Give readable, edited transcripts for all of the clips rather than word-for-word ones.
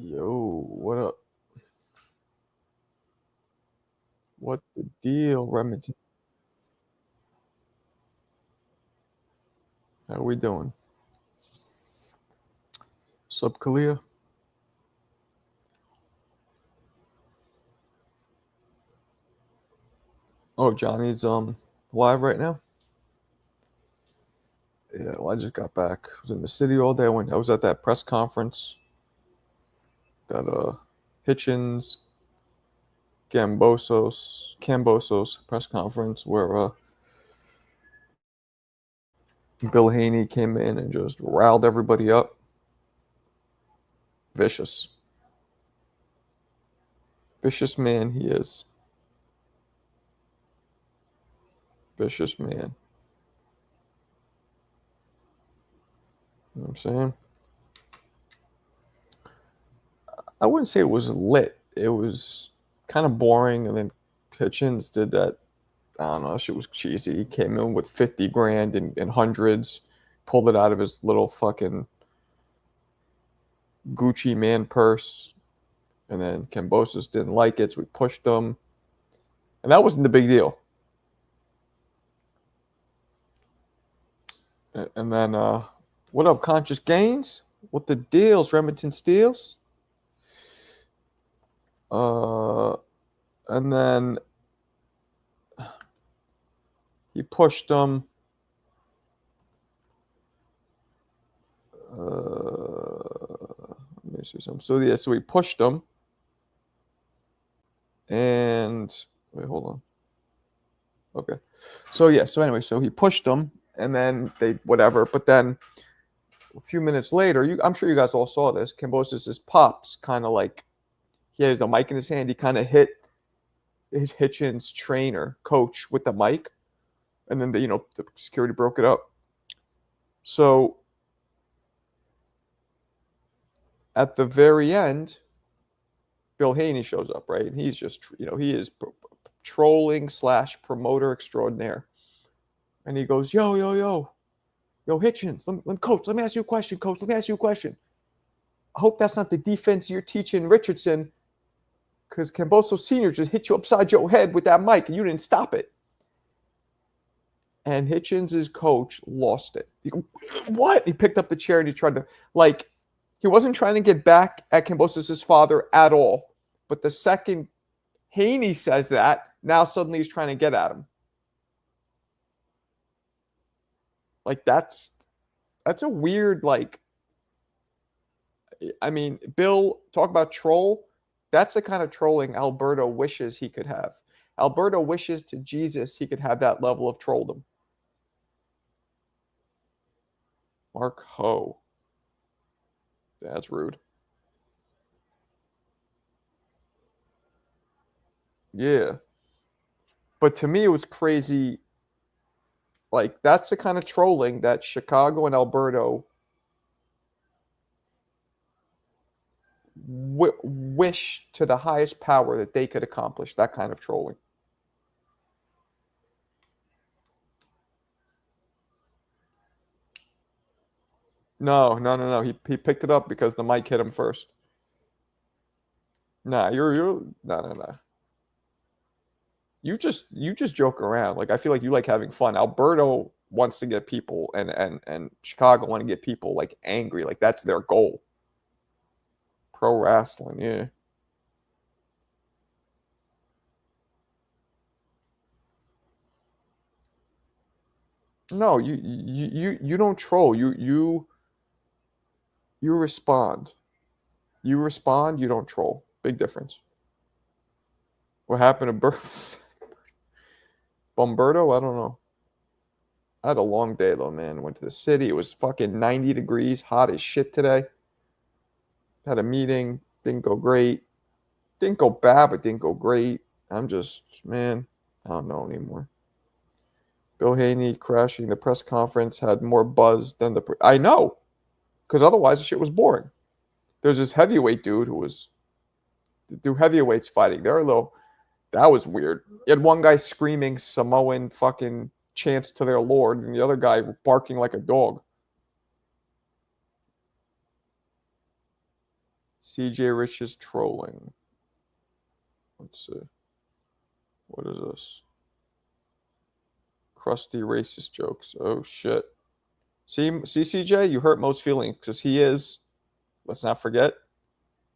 Yo, what up? What the deal, Remington? How we doing? Sup, Kalia? Oh, Johnny's live right now? Yeah, well, I just got back. I was in the city all day. I was at that press conference, that Hitchins, Kambosos press conference where Bill Haney came in and just riled everybody up. Vicious. Vicious man he is. Vicious man. You know what I'm saying? I wouldn't say it was lit. It was kind of boring. And then Hitchins did that. I don't know. Shit was cheesy. He came in with 50 grand in hundreds, pulled it out of his little fucking Gucci man purse. And then Kambosos didn't like it, so we pushed him. And that wasn't the big deal. And then, what up, Conscious Gains? What the deals, Remington Steels? And then he pushed him. Let me see something. So yeah, so he pushed him. And wait, hold on. Okay. So yeah, so anyway, so he pushed him and then they whatever, but then a few minutes later, I'm sure you guys all saw this. Kambosos' pops kind of like he has a mic in his hand. He kind of hit his Hitchins trainer coach with the mic, and then the security broke it up. So at the very end, Bill Haney shows up, right? And he's just he is trolling / promoter extraordinaire, and he goes, yo, Hitchins, coach, let me ask you a question, coach. Let me ask you a question. I hope that's not the defense you're teaching Richardson, because Kambosos Sr. just hit you upside your head with that mic and you didn't stop it. And Hitchins' coach lost it. He goes, what? He picked up the chair and he tried to, he wasn't trying to get back at Kambosos' father at all. But the second Haney says that, now suddenly he's trying to get at him. That's a weird, Bill, talk about troll. That's the kind of trolling Alberto wishes he could have. Alberto wishes to Jesus he could have that level of trolldom. Mark Ho. That's rude. Yeah. But to me, it was crazy. That's the kind of trolling that Chicago and Alberto wish to the highest power that they could accomplish, that kind of trolling. No. He picked it up because the mic hit him first. Nah, you're no. You just joke around. I feel like you like having fun. Alberto wants to get people and Chicago want to get people angry. That's their goal. Pro wrestling, yeah. No, you don't troll. You respond. You respond, you don't troll. Big difference. What happened to Bomberto? I don't know. I had a long day though, man. Went to the city. It was fucking 90 degrees, hot as shit today. Had a meeting, didn't go great. Didn't go bad, but didn't go great. I'm just, man, I don't know anymore. Bill Haney crashing the press conference had more buzz than I know, because otherwise the shit was boring. There's this heavyweight dude who was heavyweights fighting. That was weird. You had one guy screaming Samoan fucking chants to their lord, and the other guy barking like a dog. CJ Rich is trolling. Let's see. What is this? Crusty racist jokes. Oh, shit. See, CJ, you hurt most feelings because he is, let's not forget,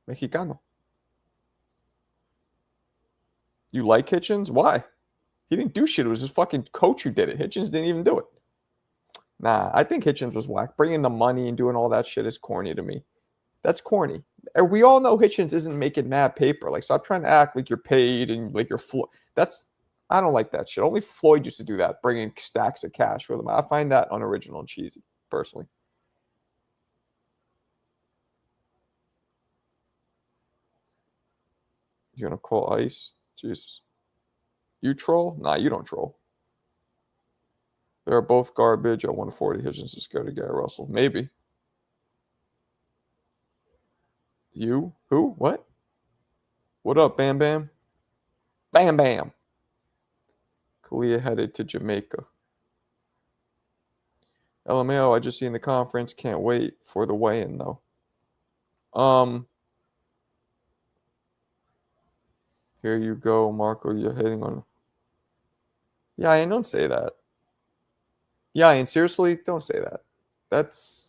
Mexicano. You like Hitchins? Why? He didn't do shit. It was his fucking coach who did it. Hitchins didn't even do it. Nah, I think Hitchins was whack. Bringing the money and doing all that shit is corny to me. That's corny. And we all know Hitchins isn't making mad paper. Like, stop trying to act like you're paid and like you're I don't like that shit. Only Floyd used to do that, bringing stacks of cash with him. I find that unoriginal and cheesy, personally. You're gonna call ICE? Jesus. You troll? Nah, you don't troll. They're both garbage at 140. Hitchins is scared of Gary Russell. Maybe. You? Who? What? What up, Bam Bam? Bam Bam. Kalia headed to Jamaica. LMAO, I just seen the conference. Can't wait for the weigh-in, though. Here you go, Marco. You're hitting on. Yeah, and don't say that. Yeah, and seriously, don't say that.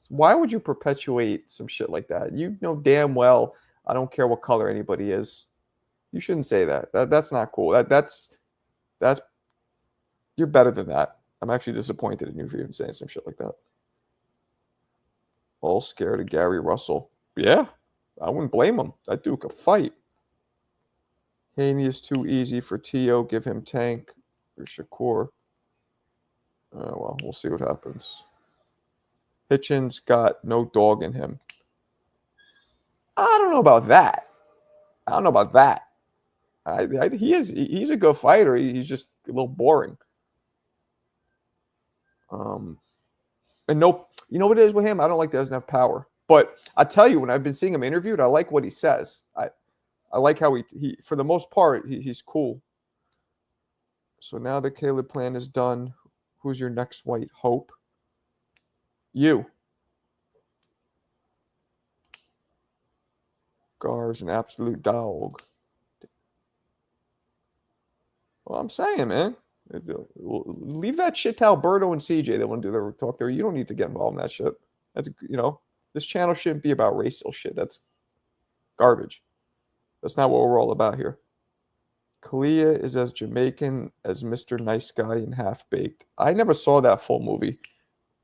Why would you perpetuate some shit like that? You know damn well I don't care what color anybody is. You shouldn't say that. That's not cool. That's you're better than that. I'm actually disappointed in you for even saying some shit like that. All scared of Gary Russell. Yeah, I wouldn't blame him. That dude could fight. Haney is too easy for T.O. Give him Tank or Shakur. Well, we'll see what happens. Hitchins got no dog in him. I don't know about that. He's a good fighter. He's just a little boring. And no, you know what it is with him? I don't like that he doesn't have power. But I tell you, when I've been seeing him interviewed, I like what he says. I like how he for the most part, he's cool. So now the Caleb plan is done. Who's your next white hope? You. Gar's an absolute dog. Well, I'm saying, man. Leave that shit to Alberto and CJ. They want to do their talk there. You don't need to get involved in that shit. That's, this channel shouldn't be about racial shit. That's garbage. That's not what we're all about here. Kalia is as Jamaican as Mr. Nice Guy in Half Baked. I never saw that full movie.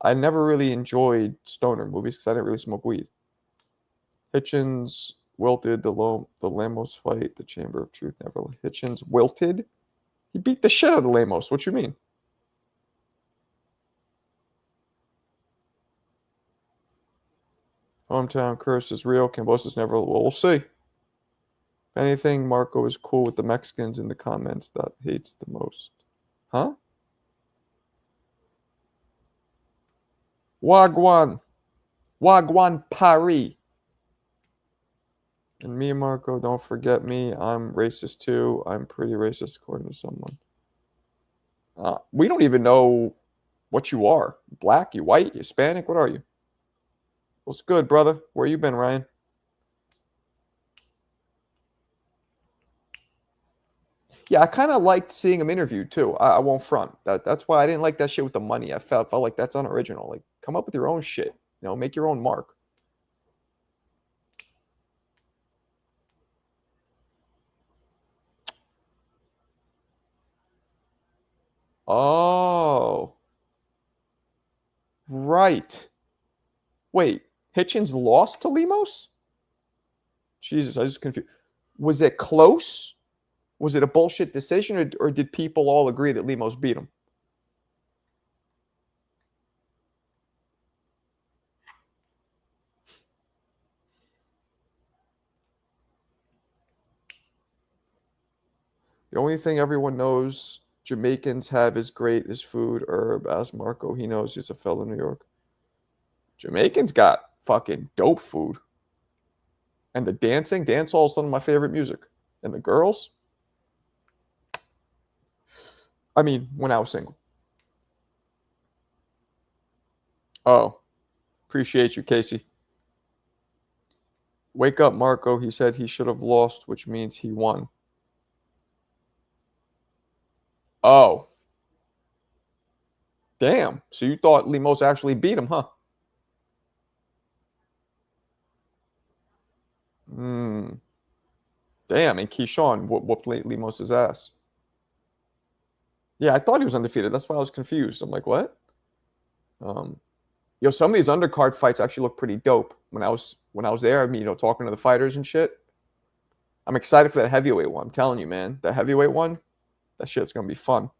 I never really enjoyed stoner movies because I didn't really smoke weed. Hitchins wilted the Lamos fight. The Chamber of Truth never. Hitchins wilted? He beat the shit out of the Lamos. What you mean? Hometown curse is real. Kambosos never. Well, we'll see. If anything, Marco is cool with the Mexicans in the comments that hates the most. Huh? Wagwan. Wagwan Paris. And me, Marco, don't forget me. I'm racist too. I'm pretty racist according to someone. We don't even know what you are. Black, you white, you Hispanic? What are you? What's good, brother? Where you been, Ryan? Yeah, I kind of liked seeing him interviewed too. I won't front. That's why I didn't like that shit with the money. I felt like that's unoriginal. Like, come up with your own shit. Make your own mark. Oh, right. Wait, Hitchins lost to Lemos? Jesus, I just confused. Was it close? Was it a bullshit decision, or did people all agree that Lemos beat him? The only thing everyone knows Jamaicans have is great is food, herb. Ask Marco. He knows he's a fellow New York. Jamaicans got fucking dope food. And the dancing, dancehall is some of my favorite music. And the girls, I mean, when I was single. Oh, appreciate you, Casey. Wake up, Marco. He said he should have lost, which means he won. Oh. Damn. So you thought Limos actually beat him, huh? Hmm. Damn. And Keyshawn whooped Limos' ass. Yeah, I thought he was undefeated. That's why I was confused. I'm like, what? Um, some of these undercard fights actually look pretty dope. When I was there, I mean, talking to the fighters and shit. I'm excited for that heavyweight one. I'm telling you, man, that heavyweight one, that shit's gonna be fun.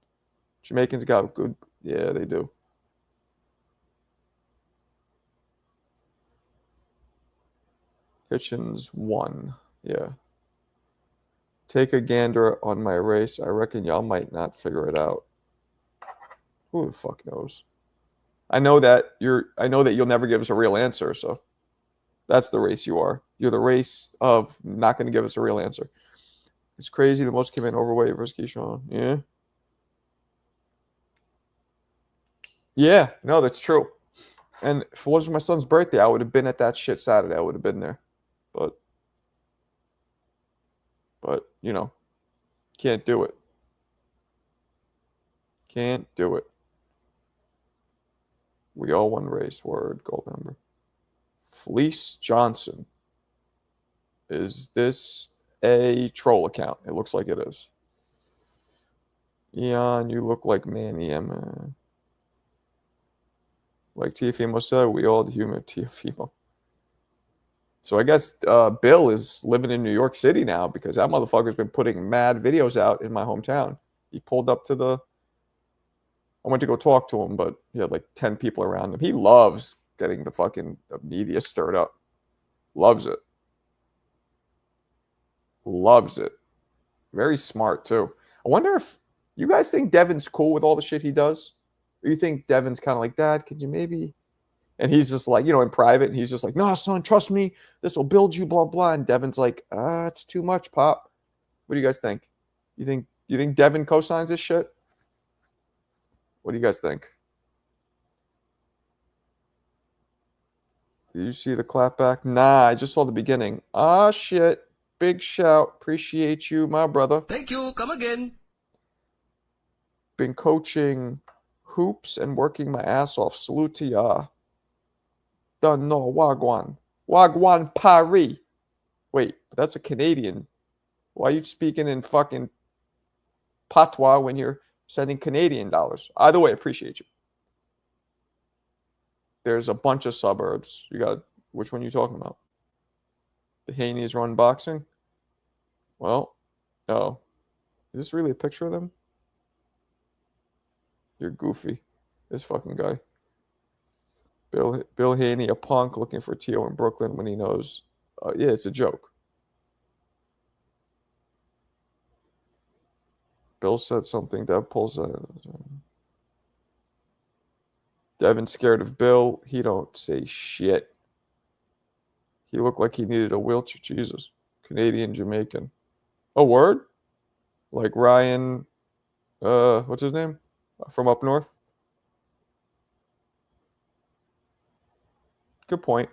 Jamaicans got good. Yeah, they do. Hitchins won. Yeah. Take a gander on my race. I reckon y'all might not figure it out. Who the fuck knows? I know that you'll never give us a real answer, so that's the race you are. You're the race of not going to give us a real answer. It's crazy. The most came in overweight versus Keyshawn. Yeah. Yeah, no, that's true. And if it wasn't my son's birthday, I would have been at that shit Saturday. I would have been there. But can't do it. Can't do it. We all won race. Word, gold member. Fleece Johnson. Is this a troll account? It looks like it is. Eon, you look like Manny. Like Tiafimo said, we all the human Tiafimo. So I guess Bill is living in New York City now because that motherfucker's been putting mad videos out in my hometown. He pulled up to I went to go talk to him, but he had like 10 people around him. He loves getting the fucking media stirred up. Loves it. Loves it. Very smart, too. I wonder if you guys think Devin's cool with all the shit he does? Or you think Devin's kind of like, Dad, could you maybe... And he's just like, in private, and he's just like, no, son, trust me. This will build you, blah, blah. And Devin's like, it's too much, Pop. What do you guys think? You think Devin co-signs this shit? What do you guys think? Did you see the clapback? Nah, I just saw the beginning. Ah, shit. Big shout. Appreciate you, my brother. Thank you. Come again. Been coaching hoops and working my ass off. Salute to ya. Done no. Wagwan. Wagwan Paris. Wait, that's a Canadian. Why are you speaking in fucking patois when you're sending Canadian dollars? Either way, appreciate you. There's a bunch of suburbs. You got, which one are you talking about? The Haneys run boxing? Well, oh. Is this really a picture of them? You're goofy. This fucking guy. Bill Haney, a punk looking for Tio in Brooklyn when he knows. Yeah, it's a joke. Bill said something. Dev pulls out. Devin scared of Bill. He don't say shit. He looked like he needed a wheelchair. Jesus. Canadian, Jamaican. A word? Like Ryan, what's his name? From up north? Good point.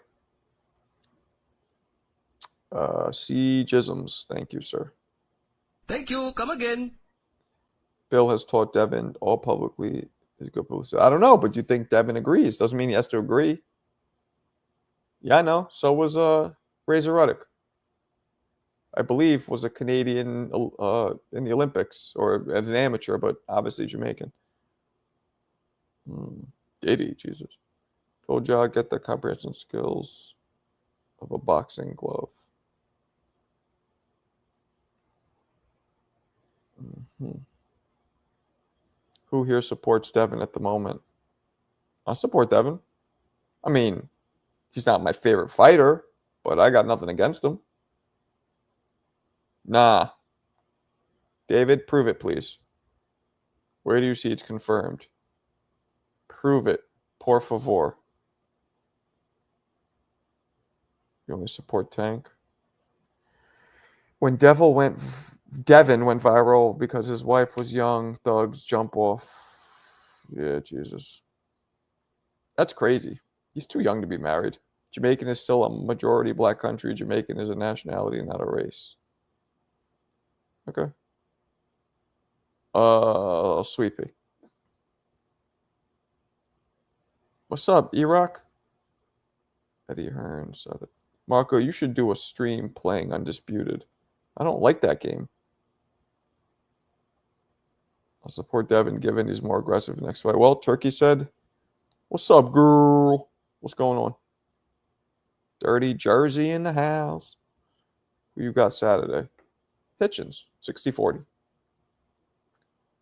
C. Jisms. Thank you, sir. Thank you. Come again. Bill has taught Devin all publicly is good publicity. I don't know, but you think Devin agrees. Doesn't mean he has to agree. Yeah, I know. So was Razor Ruddock. I believe was a Canadian in the Olympics or as an amateur, but obviously Jamaican. Did he? Jesus. Told you I'd get the comprehension skills of a boxing glove. Who here supports Devin at the moment? I support Devin. I mean, he's not my favorite fighter, but I got nothing against him. Nah. David, prove it, please. Where do you see it's confirmed? Prove it. Por favor. You only support Tank? When Devin went viral because his wife was young, thugs jump off. Yeah, Jesus. That's crazy. He's too young to be married. Jamaican is still a majority black country. Jamaican is a nationality, not a race. Okay. Sweepy. What's up, Iraq? Eddie Hearn said it. Marco, you should do a stream playing Undisputed. I don't like that game. I'll support Devin given he's more aggressive next fight. Well, Turkey said, what's up, girl? What's going on? Dirty Jersey in the house. Who you got Saturday? Hitchins, 60-40.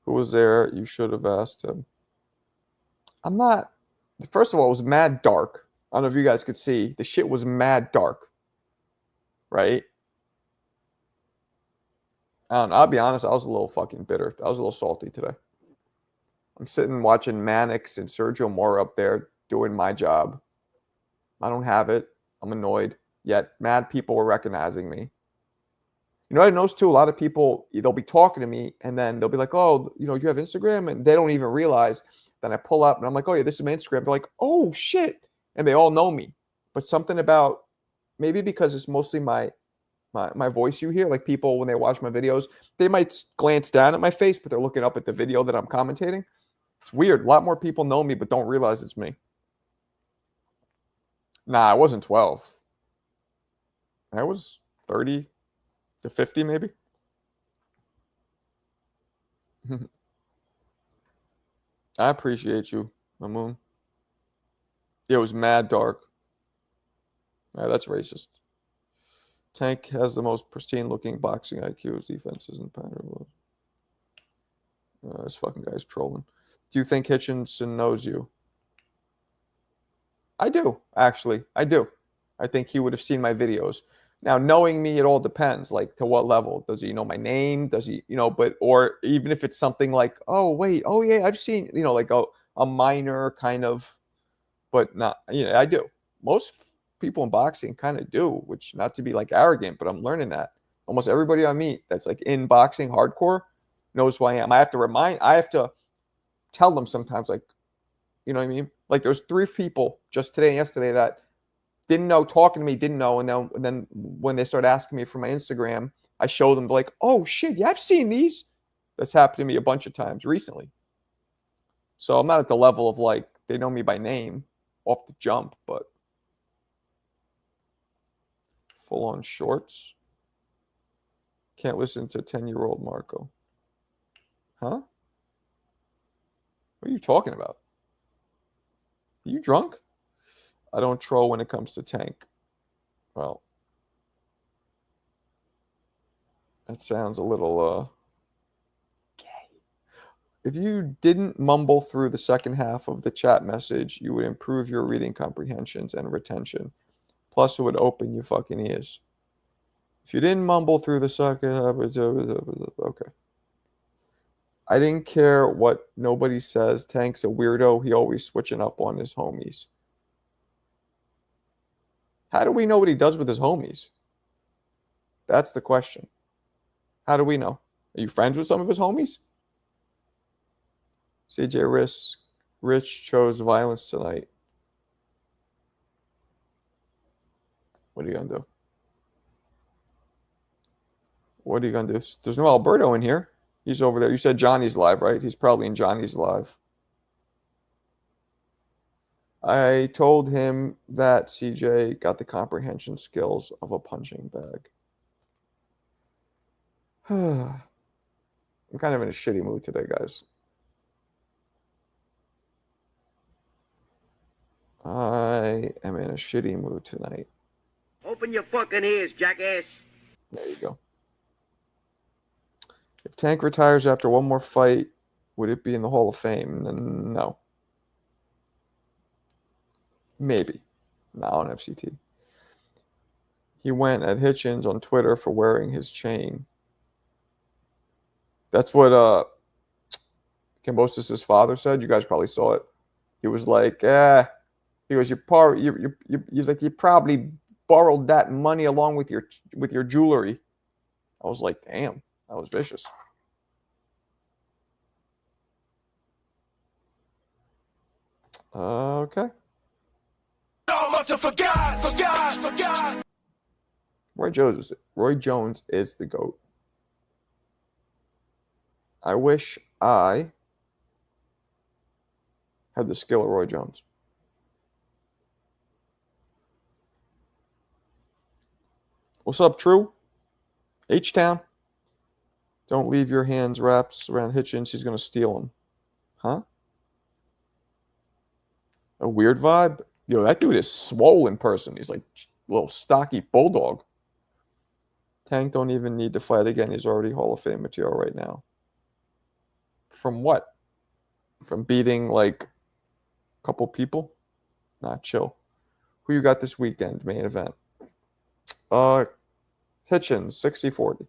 Who was there? You should have asked him. I'm not. First of all, it was mad dark. I don't know if you guys could see. The shit was mad dark. Right? I don't know. I'll be honest, I was a little fucking bitter. I was a little salty today. I'm sitting watching Mannix and Sergio Mora up there doing my job. I don't have it. I'm annoyed. Yet mad people were recognizing me. You know what I noticed too? A lot of people, they'll be talking to me and then they'll be like, oh, you have Instagram? And they don't even realize. Then I pull up and I'm like, oh yeah, this is my Instagram. They're like, oh shit. And they all know me. But something about, maybe because it's mostly my voice you hear, like people when they watch my videos, they might glance down at my face, but they're looking up at the video that I'm commentating. It's weird. A lot more people know me, but don't realize it's me. Nah, I wasn't 12. I was 30 to 50 maybe. I appreciate you, Mamoon. It was mad dark. Yeah, that's racist. Tank has the most pristine looking boxing IQ. His defense isn't impenetrable. This fucking guy's trolling. Do you think Hitchinson knows you? I do, actually. I do. I think he would have seen my videos. Now, knowing me, it all depends. Like, to what level? Does he know my name? Does he, or even if it's something like, oh, wait, oh, yeah, I've seen, like a minor kind of, but not, I do. Most people in boxing kind of do, which not to be like arrogant, but I'm learning that. Almost everybody I meet that's like in boxing hardcore knows who I am. I have to tell them sometimes, like, you know what I mean? Like, there's 3 people just today and yesterday that didn't know, talking to me, didn't know. And then when they start asking me for my Instagram, I show them like, oh shit, yeah, I've seen these. That's happened to me a bunch of times recently. So I'm not at the level of like, they know me by name off the jump, but full on shorts. Can't listen to 10-year-old Marco. Huh? What are you talking about? Are you drunk? I don't troll when it comes to Tank. Well, that sounds a little gay. If you didn't mumble through the second half of the chat message, you would improve your reading comprehensions and retention. Plus, it would open your fucking ears. If you didn't mumble through the second half, okay. I didn't care what nobody says. Tank's a weirdo. He always switching up on his homies. How do we know what he does with his homies? That's the question. How do we know? Are you friends with some of his homies? CJ Rich chose violence tonight. What are you going to do? What are you going to do? There's no Alberto in here. He's over there. You said Johnny's live, right? He's probably in Johnny's live. I told him that CJ got the comprehension skills of a punching bag. I'm kind of in a shitty mood today, guys. I am in a shitty mood tonight. Open your fucking ears, jackass. There you go. If Tank retires after one more fight, would it be in the Hall of Fame? No. Maybe. Not on FCT. He went at Hitchins on Twitter for wearing his chain. That's what Kambosos' father said. You guys probably saw it. He was like, he goes, he's like, you probably borrowed that money along with your jewelry. I was like, damn, that was vicious. Okay. must have forgot. Roy Jones is the GOAT. I wish I had the skill of Roy Jones. What's up, True? H-Town? Don't leave your hands wraps around Hitchins. He's going to steal them. Huh? A weird vibe? Yo, that dude is swole in person. He's like a little stocky bulldog. Tank don't even need to fight again. He's already Hall of Fame material right now. From what? From beating like a couple people? Nah, chill. Who you got this weekend, main event? Hitchins, 60-40.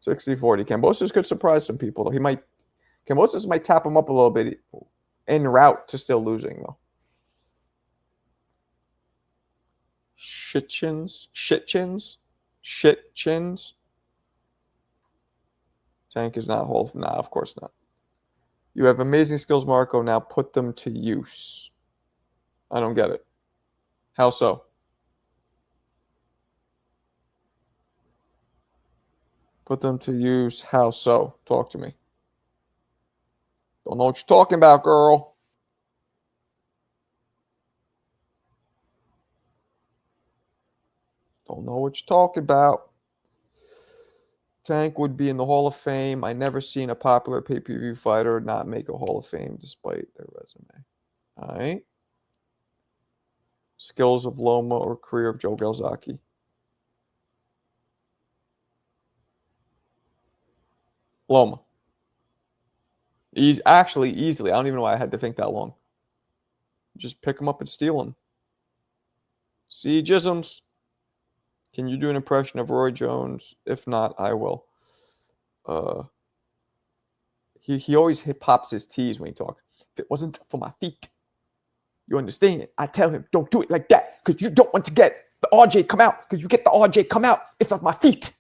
60-40. Kambosos could surprise some people, though. Kambosos might tap him up a little bit en route to still losing, though. Hitchins. Tank is not Hall of Fame. Nah, of course not. You have amazing skills, Marco. Now put them to use. I don't get it. How so? Put them to use. How so? Talk to me. Don't know what you're talking about, girl. Don't know what you're talking about. Tank would be in the Hall of Fame. I never seen a popular pay-per-view fighter not make a Hall of Fame despite their resume. All right. Skills of Loma or career of Joe Galzaki. Loma. He's actually easily. I don't even know why I had to think that long. Just pick him up and steal him. See, Jisms. Can you do an impression of Roy Jones? If not, I will. He always pops his T's when he talks. If it wasn't for my feet, you understand? I tell him, don't do it like that because you don't want to get the RJ come out because you get the RJ come out. It's off my feet.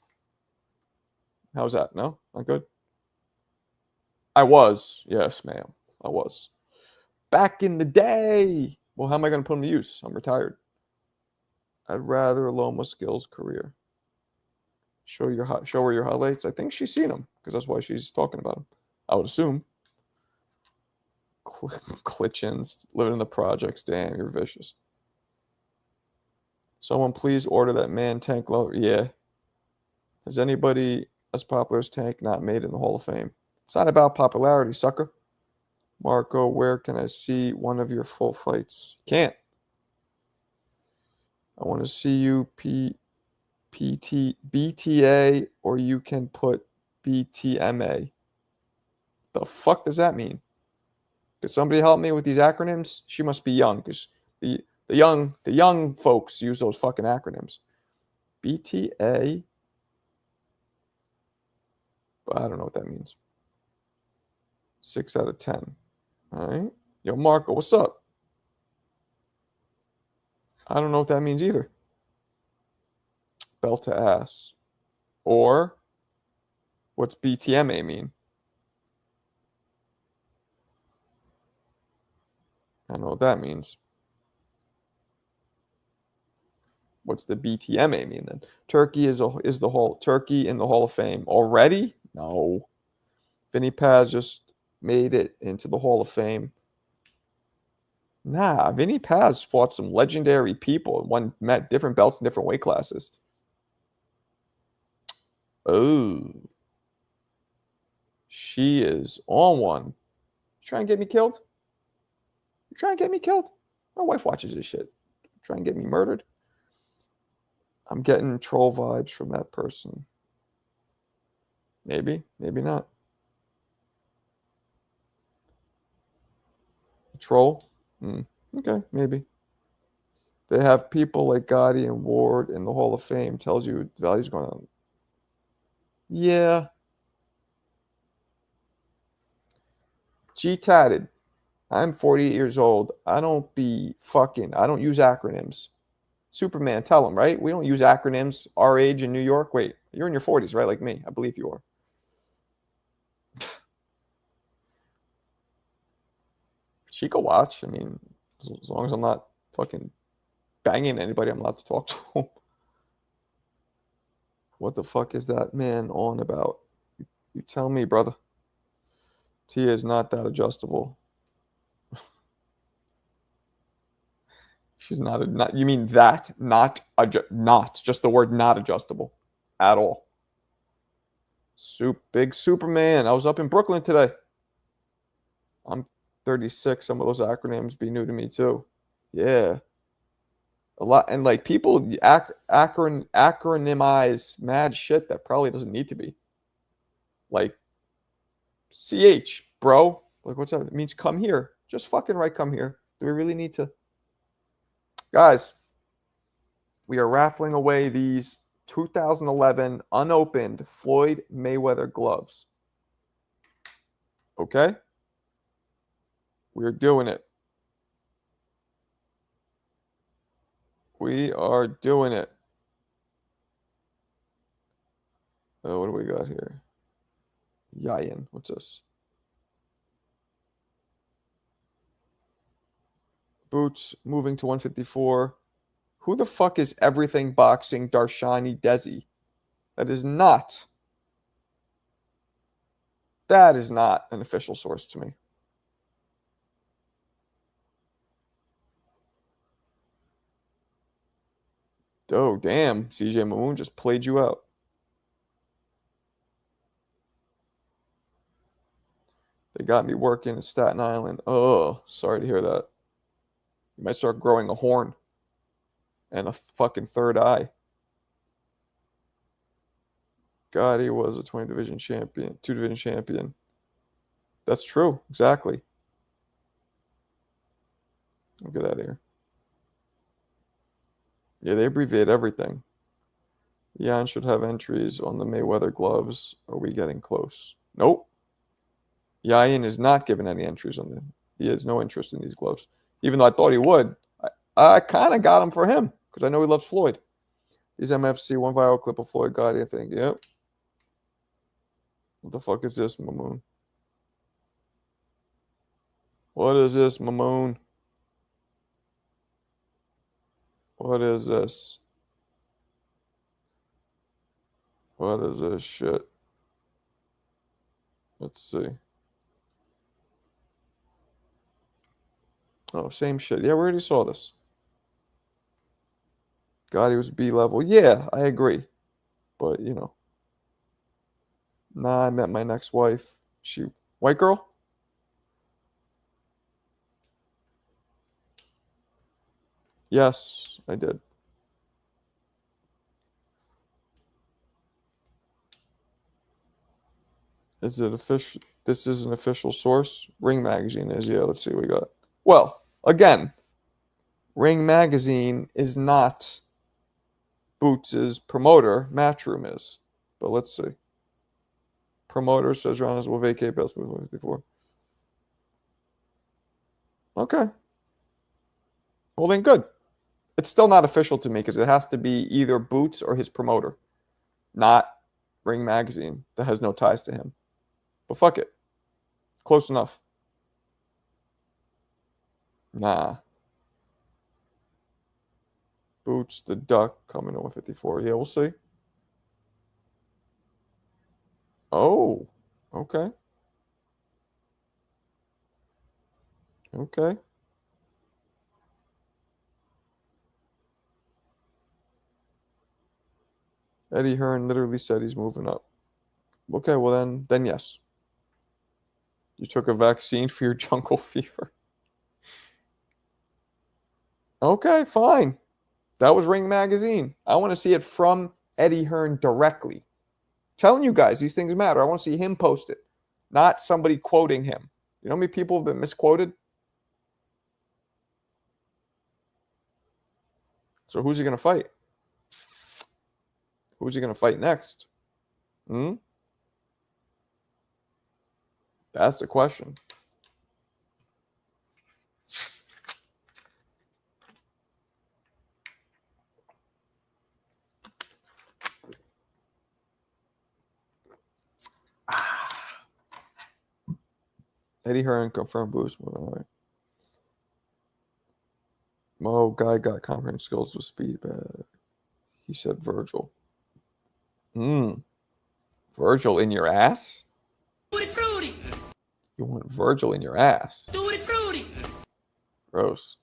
How's that? No? Not good? I was. Yes, ma'am. I was. Back in the day. Well, how am I going to put him to use? I'm retired. I'd rather Loma skills career. Show her your highlights. I think she's seen them because that's why she's talking about them. I would assume. Klitchins living in the projects. Damn, you're vicious. Someone please order that man Tank low. Yeah. Has anybody as popular as Tank not made it in the Hall of Fame? It's not about popularity, sucker. Marco, where can I see one of your full fights? Can't. I want to see you BTA, or you can put BTMA. The fuck does that mean? Could somebody help me with these acronyms? She must be young because the young folks use those fucking acronyms. BTA. But I don't know what that means. 6 out of 10. All right. Yo, Marco, what's up? I don't know what that means either. Belt to ass. Or what's BTMA mean? I don't know what that means. What's the BTMA mean then? Turkey is the whole Turkey in the Hall of Fame already? No. Vinny Paz just made it into the Hall of Fame. Nah, Vinny Paz fought some legendary people, met different belts in different weight classes. Oh. She is on one. You trying to get me killed? You trying to get me killed? My wife watches this shit. Trying to get me murdered? I'm getting troll vibes from that person. Maybe, maybe not. Troll? Okay, maybe. They have people like Gotti and Ward in the Hall of Fame. Tells you the value's going on. Yeah. G-tatted. I'm 48 years old. I don't use acronyms. Superman, tell him, right? We don't use acronyms our age in New York. Wait, you're in your 40s, right? Like me. I believe you are. She could watch. I mean, as long as I'm not fucking banging anybody I'm allowed to talk to. What the fuck is that man on about? You tell me, brother. Tia is not that adjustable. She's not. You mean that? Not just the word not adjustable at all. Big Superman. I was up in Brooklyn today. I'm 36. Some of those acronyms be new to me too. Yeah, a lot, and like people acronymize mad shit that probably doesn't need to be. Like CH, bro. Like what's that? It means come here. Just fucking write come here. Do we really need to? Guys, we are raffling away these 2011 unopened Floyd Mayweather gloves. Okay? We're doing it. We are doing it. Oh, what do we got here? Yayin. What's this? Boots moving to 154. Who the fuck is Everything Boxing Darshani Desi? That is not an official source to me. Oh, damn. CJ Mamoon just played you out. They got me working in Staten Island. Oh, sorry to hear that. You might start growing a horn and a fucking third eye. God, he was a 20 division champion, 2 division champion. That's true. Exactly. Look at that here. Yeah, they abbreviate everything. Jan should have entries on the Mayweather gloves. Are we getting close? Nope. Yayin is not given any entries on them. He has no interest in these gloves. Even though I thought he would. I kind of got them for him because I know he loves Floyd. These MFC, one viral clip of Floyd got it, I think. Yep. What the fuck is this, Mamoon? What is this, Mamoon? What is this? What is this shit? Let's see. Oh, same shit. Yeah, we already saw this. God, he was B level. Yeah, I agree. But, you know. Nah, I met my next wife. She, white girl? Yes, I did. Is it official? This is an official source. Ring Magazine is. Yeah, let's see what we got. Well, again, Ring Magazine is not Boots' promoter. Matchroom is. But let's see. Promoter says Rollins will vacate belts move before. Okay. Well, then good. It's still not official to me because it has to be either Boots or his promoter, not Ring Magazine that has no ties to him. But fuck it. Close enough. Nah. Boots the Duck coming to 154. Yeah, we'll see. Oh, okay. Okay. Eddie Hearn literally said he's moving up. Okay, well then yes. You took a vaccine for your jungle fever. Okay, fine. That was Ring Magazine. I want to see it from Eddie Hearn directly. Telling you guys, these things matter. I want to see him post it, not somebody quoting him. You know how many people have been misquoted? So who's he going to fight? Who's he going to fight next? That's the question. Eddie Hearn confirmed boost. All right. Mo guy got comprehension skills with speed. He said Virgil. Virgil in your ass? Tutti frutti. You want Virgil in your ass? Tutti frutti. Gross.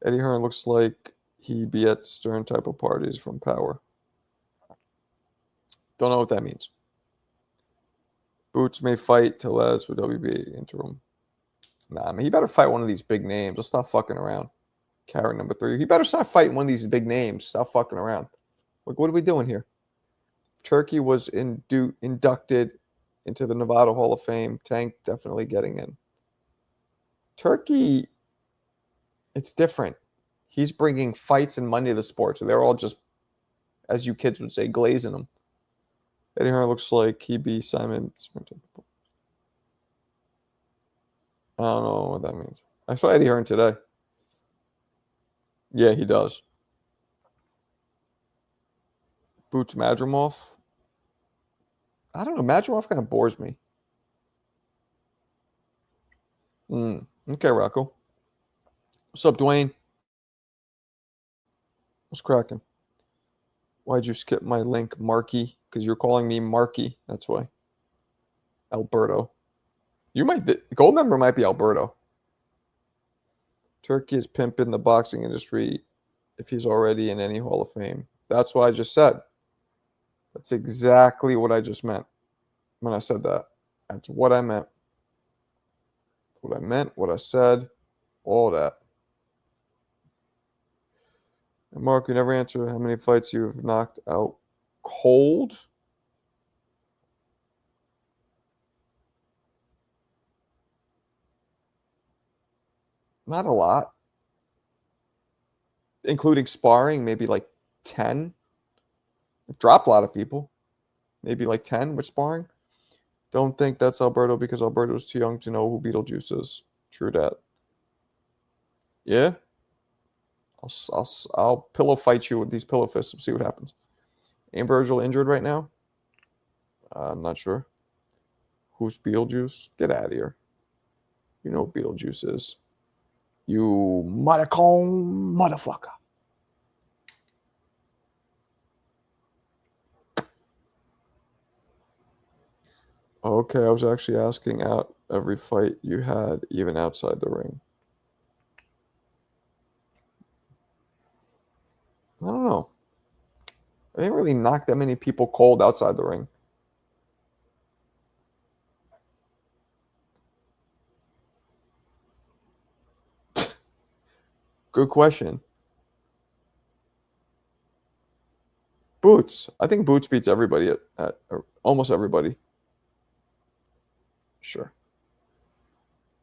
Eddie Hearn looks like he be at Stern type of parties from Power. Don't know what that means. Boots may fight Tellez for WB interim. Nah, man, he better fight one of these big names. Let's stop fucking around. Karen number 3. He better start fighting one of these big names. Stop fucking around. Like, what are we doing here? Turkey was inducted into the Nevada Hall of Fame. Tank definitely getting in. Turkey, it's different. He's bringing fights and money to the sport. So they're all just, as you kids would say, glazing them. Eddie Hearn looks like he be Simon. I don't know what that means. I saw Eddie Hearn today. Yeah, he does. Boots Madrimov. I don't know. Madrimov kind of bores me. Okay, Rocco. What's up, Dwayne? What's cracking? Why'd you skip my link, Marky? Because you're calling me Marky. That's why. Alberto. The gold member might be Alberto. Turkey is pimping the boxing industry if he's already in any Hall of Fame. That's what I just said. That's exactly what I just meant when I said that. That's what I meant. What I meant, what I said, all that. And Mark, you never answered how many fights you've knocked out cold. Not a lot. Including sparring, maybe like 10. I've dropped a lot of people. Maybe like 10 with sparring. Don't think that's Alberto because Alberto's too young to know who Beetlejuice is. True that. Yeah. I'll pillow fight you with these pillow fists and see what happens. Ain't Virgil injured right now? I'm not sure. Who's Beetlejuice? Get out of here. You know who Beetlejuice is. You mothercone motherfucker. Okay, I was actually asking out every fight you had, even outside the ring. I don't know. I didn't really knock that many people cold outside the ring. Good question. Boots. I think Boots beats everybody at almost everybody. Sure.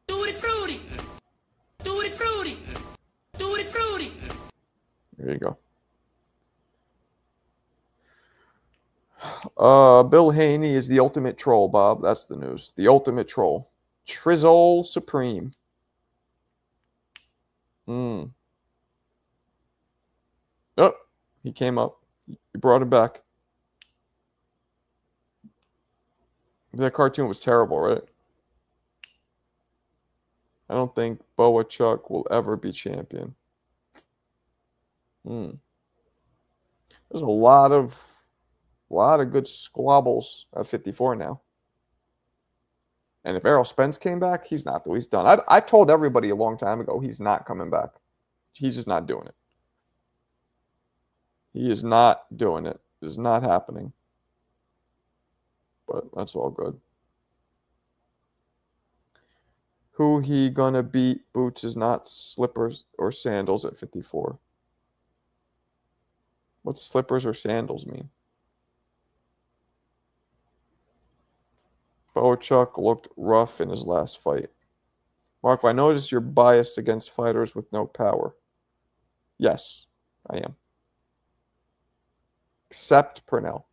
Tutti frutti. Tutti frutti. Tutti frutti. There you go. Bill Haney is the ultimate troll, Bob. That's the news. The ultimate troll. Trizzle Supreme. Oh, he came up. You brought him back. That cartoon was terrible, right? I don't think Boa Chuck will ever be champion. There's a lot of good squabbles at 54 now. And if Errol Spence came back, he's not, though. He's done. I told everybody a long time ago he's not coming back. He's just not doing it. He is not doing it. It is not happening. But that's all good. Who he gonna beat? Boots is not slippers or sandals at 54. What slippers or sandals mean? Bochuk looked rough in his last fight. Mark, I notice you're biased against fighters with no power. Yes, I am. Except Purnell.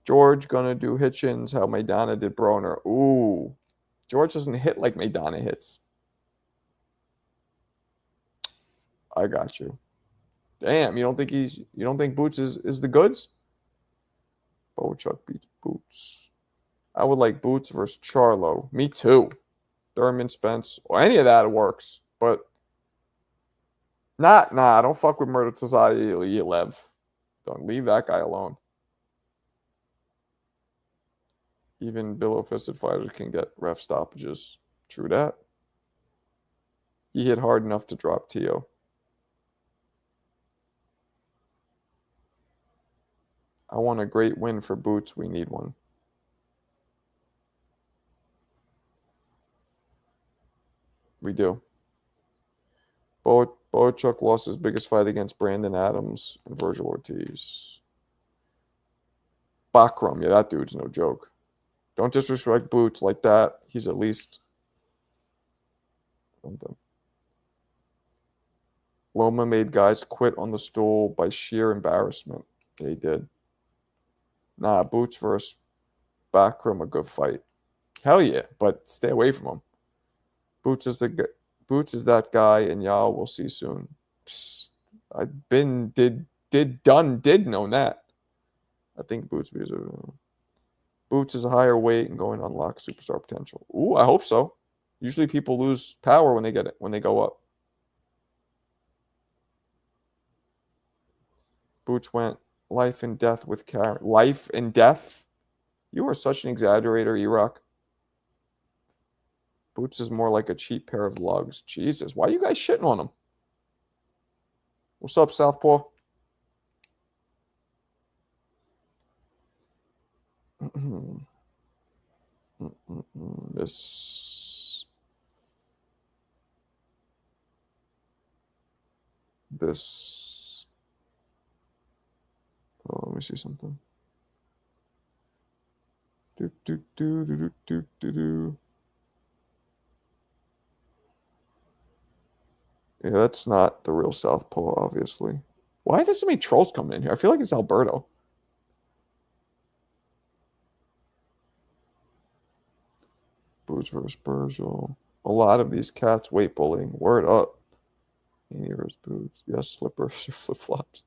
George gonna do Hitchins how Maidana did Broner. Ooh. George doesn't hit like Maidana hits. I got you. Damn, you don't think Boots is the goods? Bochuk beats Boots. I would like Boots versus Charlo. Me too. Thurman, Spence, or any of that works. But Nah, don't fuck with Murtaza Lev. Don't leave that guy alone. Even billow-fisted fighters can get ref stoppages. True that. He hit hard enough to drop Tio. I want a great win for Boots. We need one. We do. Boachuk lost his biggest fight against Brandon Adams and Virgil Ortiz. Bakram, yeah, that dude's no joke. Don't disrespect Boots like that. He's at least something. Loma made guys quit on the stool by sheer embarrassment. They did. Nah, Boots versus Bakram, a good fight. Hell yeah, but stay away from him. Boots is that guy, and y'all will see soon. Psst, did know that. I think Boots is a higher weight and going to unlock superstar potential. Ooh, I hope so. Usually people lose power when they go up. Boots went life and death with Karen. Life and death? You are such an exaggerator, Iraq. Boots is more like a cheap pair of lugs. Jesus, why are you guys shitting on him? What's up, Southpaw? This. Oh, let me see something. Yeah, that's not the real Southpaw, obviously. Why are there so many trolls coming in here? I feel like it's Alberto. Boots versus Virgil. A lot of these cats weight bullying. Word up. Haney versus Boots. Yes, slippers or flip-flops.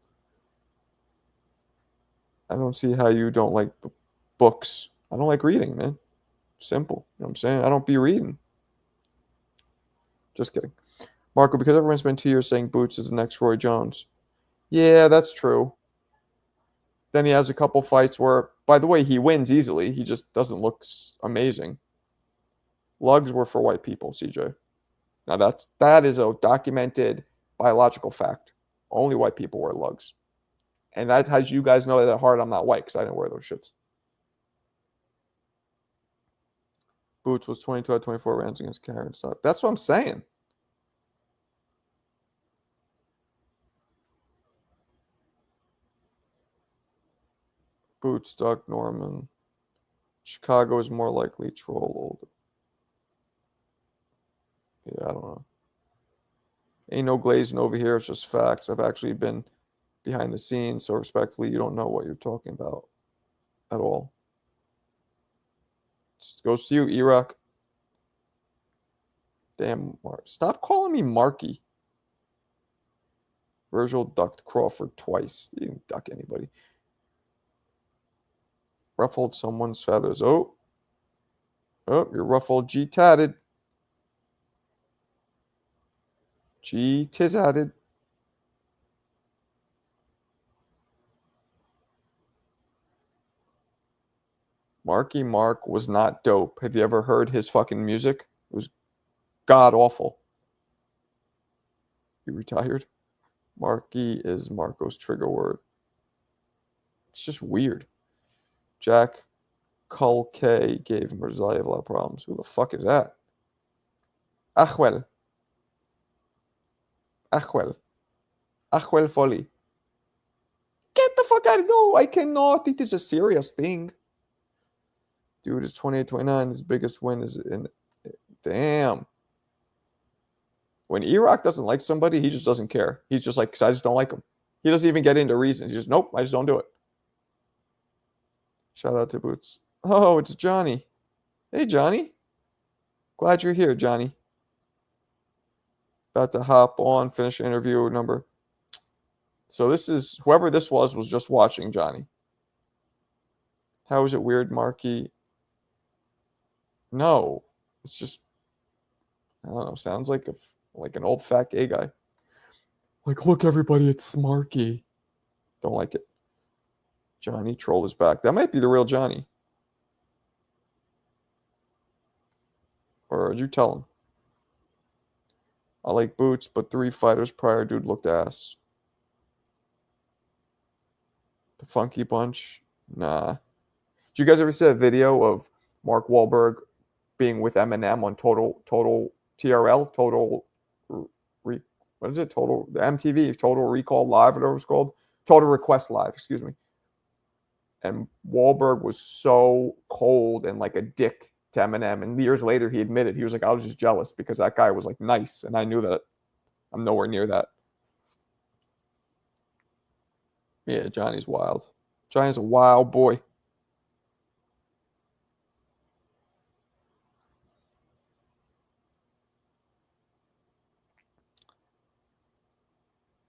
I don't see how you don't like books. I don't like reading, man. Simple. You know what I'm saying? I don't be reading. Just kidding. Marco, because everyone's spent 2 years saying Boots is the next Roy Jones. Yeah, that's true. Then he has a couple fights where, by the way, he wins easily. He just doesn't look amazing. Lugs were for white people, CJ. Now that is a documented biological fact. Only white people wear lugs. And that's how you guys know that at heart I'm not white because I didn't wear those shits. Boots was 22 out of 24 rounds against Karen Stock. That's what I'm saying. Boots, Doug Norman. Chicago is more likely troll older. Yeah, I don't know. Ain't no glazing over here. It's just facts. I've actually been behind the scenes, so respectfully, you don't know what you're talking about at all. It goes to you, Iraq. Damn, Mark. Stop calling me Marky. Virgil ducked Crawford twice. He didn't duck anybody. Ruffled someone's feathers. Oh, you're ruffled. G-tatted. G-tiz-added. Marky Mark was not dope. Have you ever heard his fucking music? It was god awful. You retired? Marky is Marco's trigger word. It's just weird. Jack Kulke gave Mirzaev a lot of problems. Who the fuck is that? Achwell Folly. Get the fuck out of No, I cannot. It is a serious thing. Dude, it's 28-29. His biggest win is in. Damn. When Iraq doesn't like somebody, he just doesn't care. He's just like, because I just don't like him. He doesn't even get into reasons. He just, nope, I just don't do it. Shout out to Boots. Oh, it's Johnny. Hey, Johnny. Glad you're here, Johnny. About to hop on, finish interview number. So this is, whoever this was just watching Johnny. How is it weird, Marky? No, it's just, I don't know, sounds like an old fat gay guy. Like, look, everybody, it's Smarky. Don't like it. Johnny Troll is back. That might be the real Johnny. Or did you tell him? I like boots, but 3 fighters prior, dude looked ass. The Funky Bunch? Nah. Did you guys ever see a video of Mark Wahlberg being with Eminem on Total TRL? What is it? The MTV, Total Recall Live, whatever it's called. Total Request Live, excuse me. And Wahlberg was so cold and like a dick to Eminem. And years later, he admitted, he was like, I was just jealous because that guy was like nice. And I knew that I'm nowhere near that. Yeah, Johnny's wild. Johnny's a wild boy.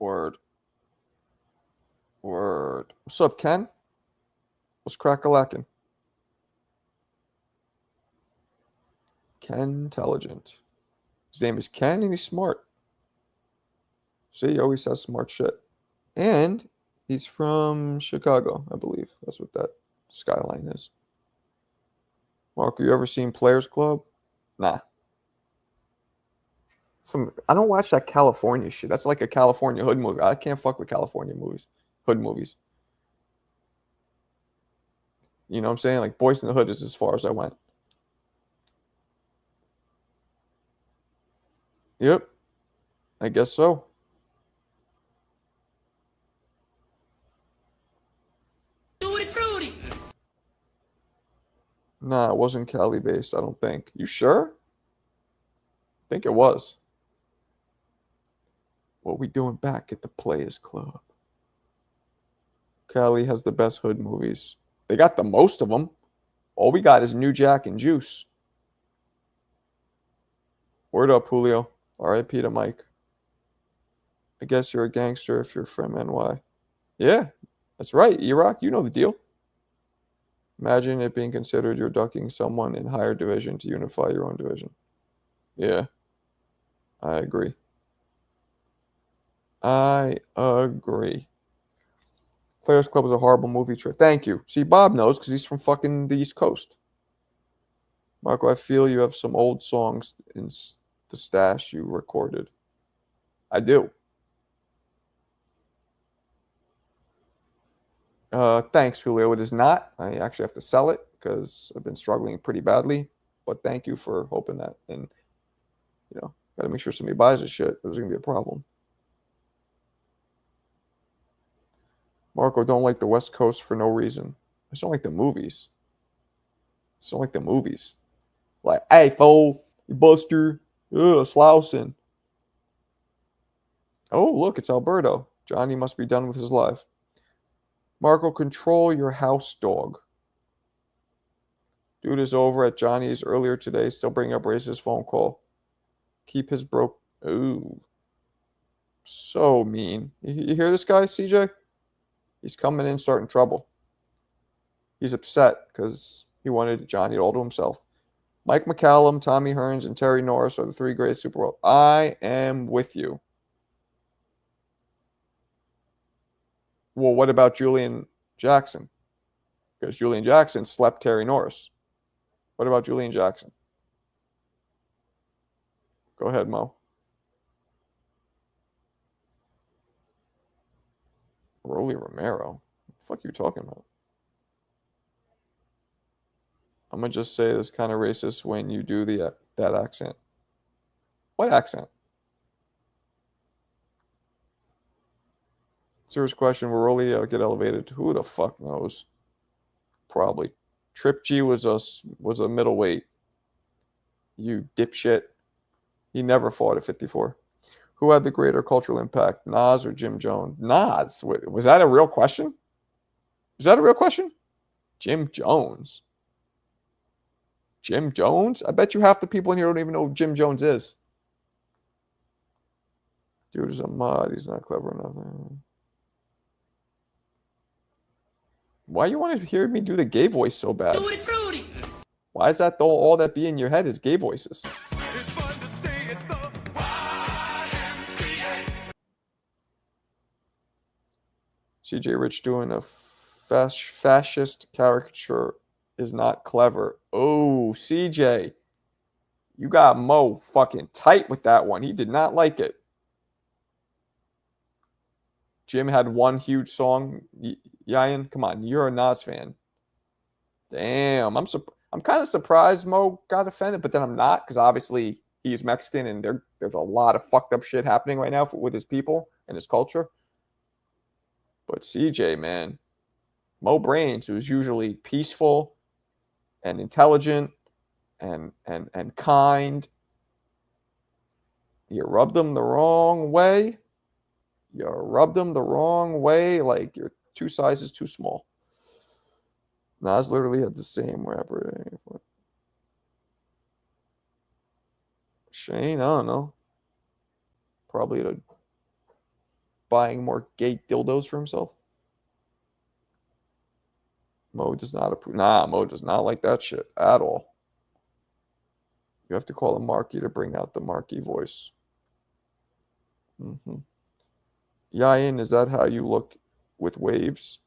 Word. What's up, Ken? What's crack-a-lackin'? Ken Intelligent. His name is Ken, and he's smart. See, he always says smart shit. And he's from Chicago, I believe. That's what that skyline is. Mark, you ever seen Players Club? Nah. I don't watch that California shit. That's like a California hood movie. I can't fuck with California movies. Hood movies. You know what I'm saying? Like Boys in the Hood is as far as I went. Yep. I guess so. Tutti frutti. Nah, it wasn't Cali based, I don't think. You sure? I think it was. What we doing back at the Players Club? Cali has the best hood movies. They got the most of them. All we got is New Jack and Juice. Word up, Julio. R.I.P. to Mike. I guess you're a gangster if you're from NY. Yeah, that's right, E-Rock. You know the deal. Imagine it being considered you're ducking someone in higher division to unify your own division. Yeah, I agree. I agree. Players Club is a horrible movie trip. Thank you. See, Bob knows because he's from fucking the East Coast. Marco, I feel you have some old songs in the stash you recorded. I do. Thanks, Julio. It is not. I actually have to sell it because I've been struggling pretty badly. But thank you for hoping that. And, you know, got to make sure somebody buys this shit. There's going to be a problem. Marco, don't like the West Coast for no reason. I just don't like the movies. I just don't like the movies. Like, hey, fool, you buster, slouching. Oh, look, it's Alberto. Johnny must be done with his life. Marco, control your house dog. Dude is over at Johnny's earlier today, still bringing up racist phone call. Keep his broke. Ooh. So mean. You hear this guy, CJ? He's coming in starting trouble. He's upset because he wanted Johnny all to himself. Mike McCallum, Tommy Hearns, and Terry Norris are the 3 greatest Super Bowl. I am with you. Well, what about Julian Jackson? Because Julian Jackson slept Terry Norris. What about Julian Jackson? Go ahead, Mo. Rolly Romero? What the fuck are you talking about? I'm going to just say this kind of racist when you do that accent. What accent? Serious question. Will Rolly get elevated? Who the fuck knows? Probably. Trip G was a middleweight. You dipshit. He never fought at 54. Who had the greater cultural impact, Nas or Jim Jones? Nas. Was that a real question? Is that a real question? Jim Jones. Jim Jones? I bet you half the people in here don't even know who Jim Jones is. Dude is a mod. He's not clever enough. Why you want to hear me do the gay voice so bad? Tutti frutti. Why is that all that be in your head is gay voices? CJ Rich doing a fascist caricature is not clever. Oh, CJ, you got Mo fucking tight with that one. He did not like it. Jim had one huge song. Yayan, come on, you're a Nas fan. Damn, I'm kind of surprised Mo got offended, but then I'm not because obviously he's Mexican and there's a lot of fucked up shit happening right now with his people and his culture. But CJ, man, Mo Brains, who's usually peaceful and intelligent and kind, you rubbed him the wrong way. You rubbed him the wrong way, like you're 2 sizes too small. Nas literally had the same rapper. Shane, I don't know. Probably buying more gay dildos for himself. Mo does not approve. Nah, Mo does not like that shit at all. You have to call him Marky to bring out the Marky voice. Yayin, is that how you look with waves?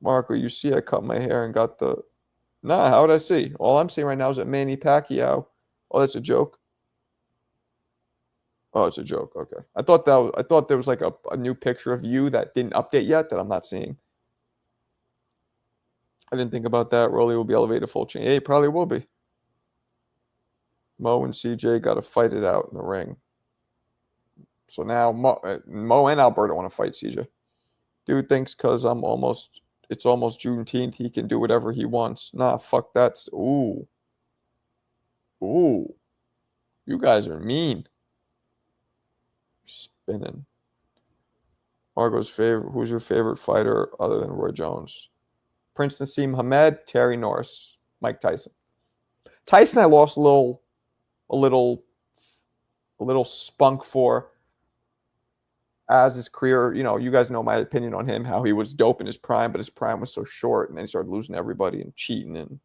Marco, you see I cut my hair and got the... Nah, how would I see? All I'm seeing right now is that Manny Pacquiao. Oh, that's a joke? Oh, it's a joke. Okay. I thought there was like a new picture of you that didn't update yet that I'm not seeing. I didn't think about that. Rolly will be elevated full chain. Hey, probably will be. Mo and CJ got to fight it out in the ring. So now Mo and Alberto want to fight CJ. Dude thinks because it's almost Juneteenth, he can do whatever he wants. Nah, fuck that. Ooh. You guys are mean. Spinning. Margo's favorite. Who's your favorite fighter other than Roy Jones? Prince Nassim Hamed, Terry Norris, Mike Tyson. Tyson, I lost a little spunk for as his career. You know, you guys know my opinion on him, how he was dope in his prime, but his prime was so short, and then he started losing everybody and cheating, and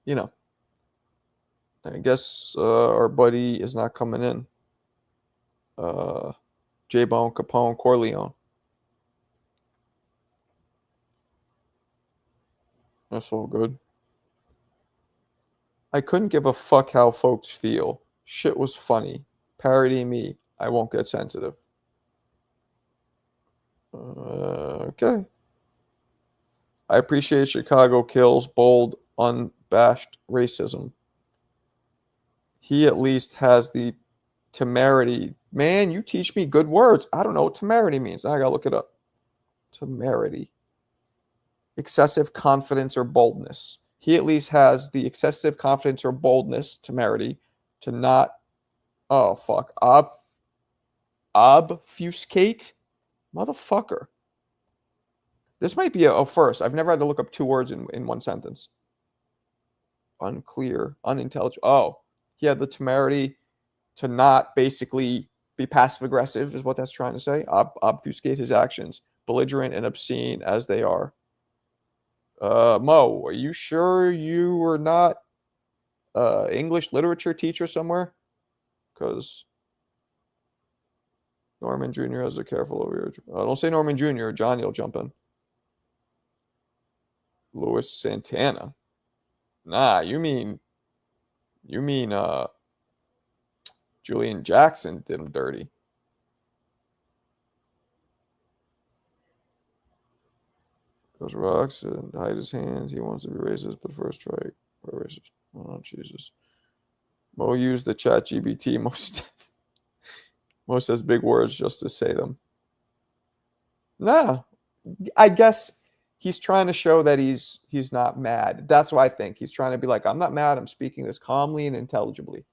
you know. I guess our buddy is not coming in. J-Bone, Capone, Corleone. That's all good. I couldn't give a fuck how folks feel. Shit was funny. Parody me. I won't get sensitive. Okay. I appreciate Chicago kills bold, unabashed racism. He at least has the temerity. Man, you teach me good words. I don't know what temerity means. I gotta look it up. Temerity. Excessive confidence or boldness. He at least has the excessive confidence or boldness, temerity, to not, oh fuck, obfuscate, motherfucker. This might be a first. I've never had to look up 2 words in one sentence. Unclear, unintelligent. Oh, he had the temerity to not basically be passive aggressive, is what that's trying to say. Obfuscate his actions, belligerent and obscene as they are. Mo, are you sure you were not English literature teacher somewhere? Because Norman Jr. has a careful over here. Don't say Norman Jr. Johnny will jump in. Louis Santana. Nah, you mean Julian Jackson did him dirty. Goes rocks and hide his hands. He wants to be racist, but first try racist. Oh Jesus. Mo used the chat GBT most says big words just to say them. Nah. I guess he's trying to show that he's not mad. That's what I think. He's trying to be like, I'm not mad. I'm speaking this calmly and intelligibly.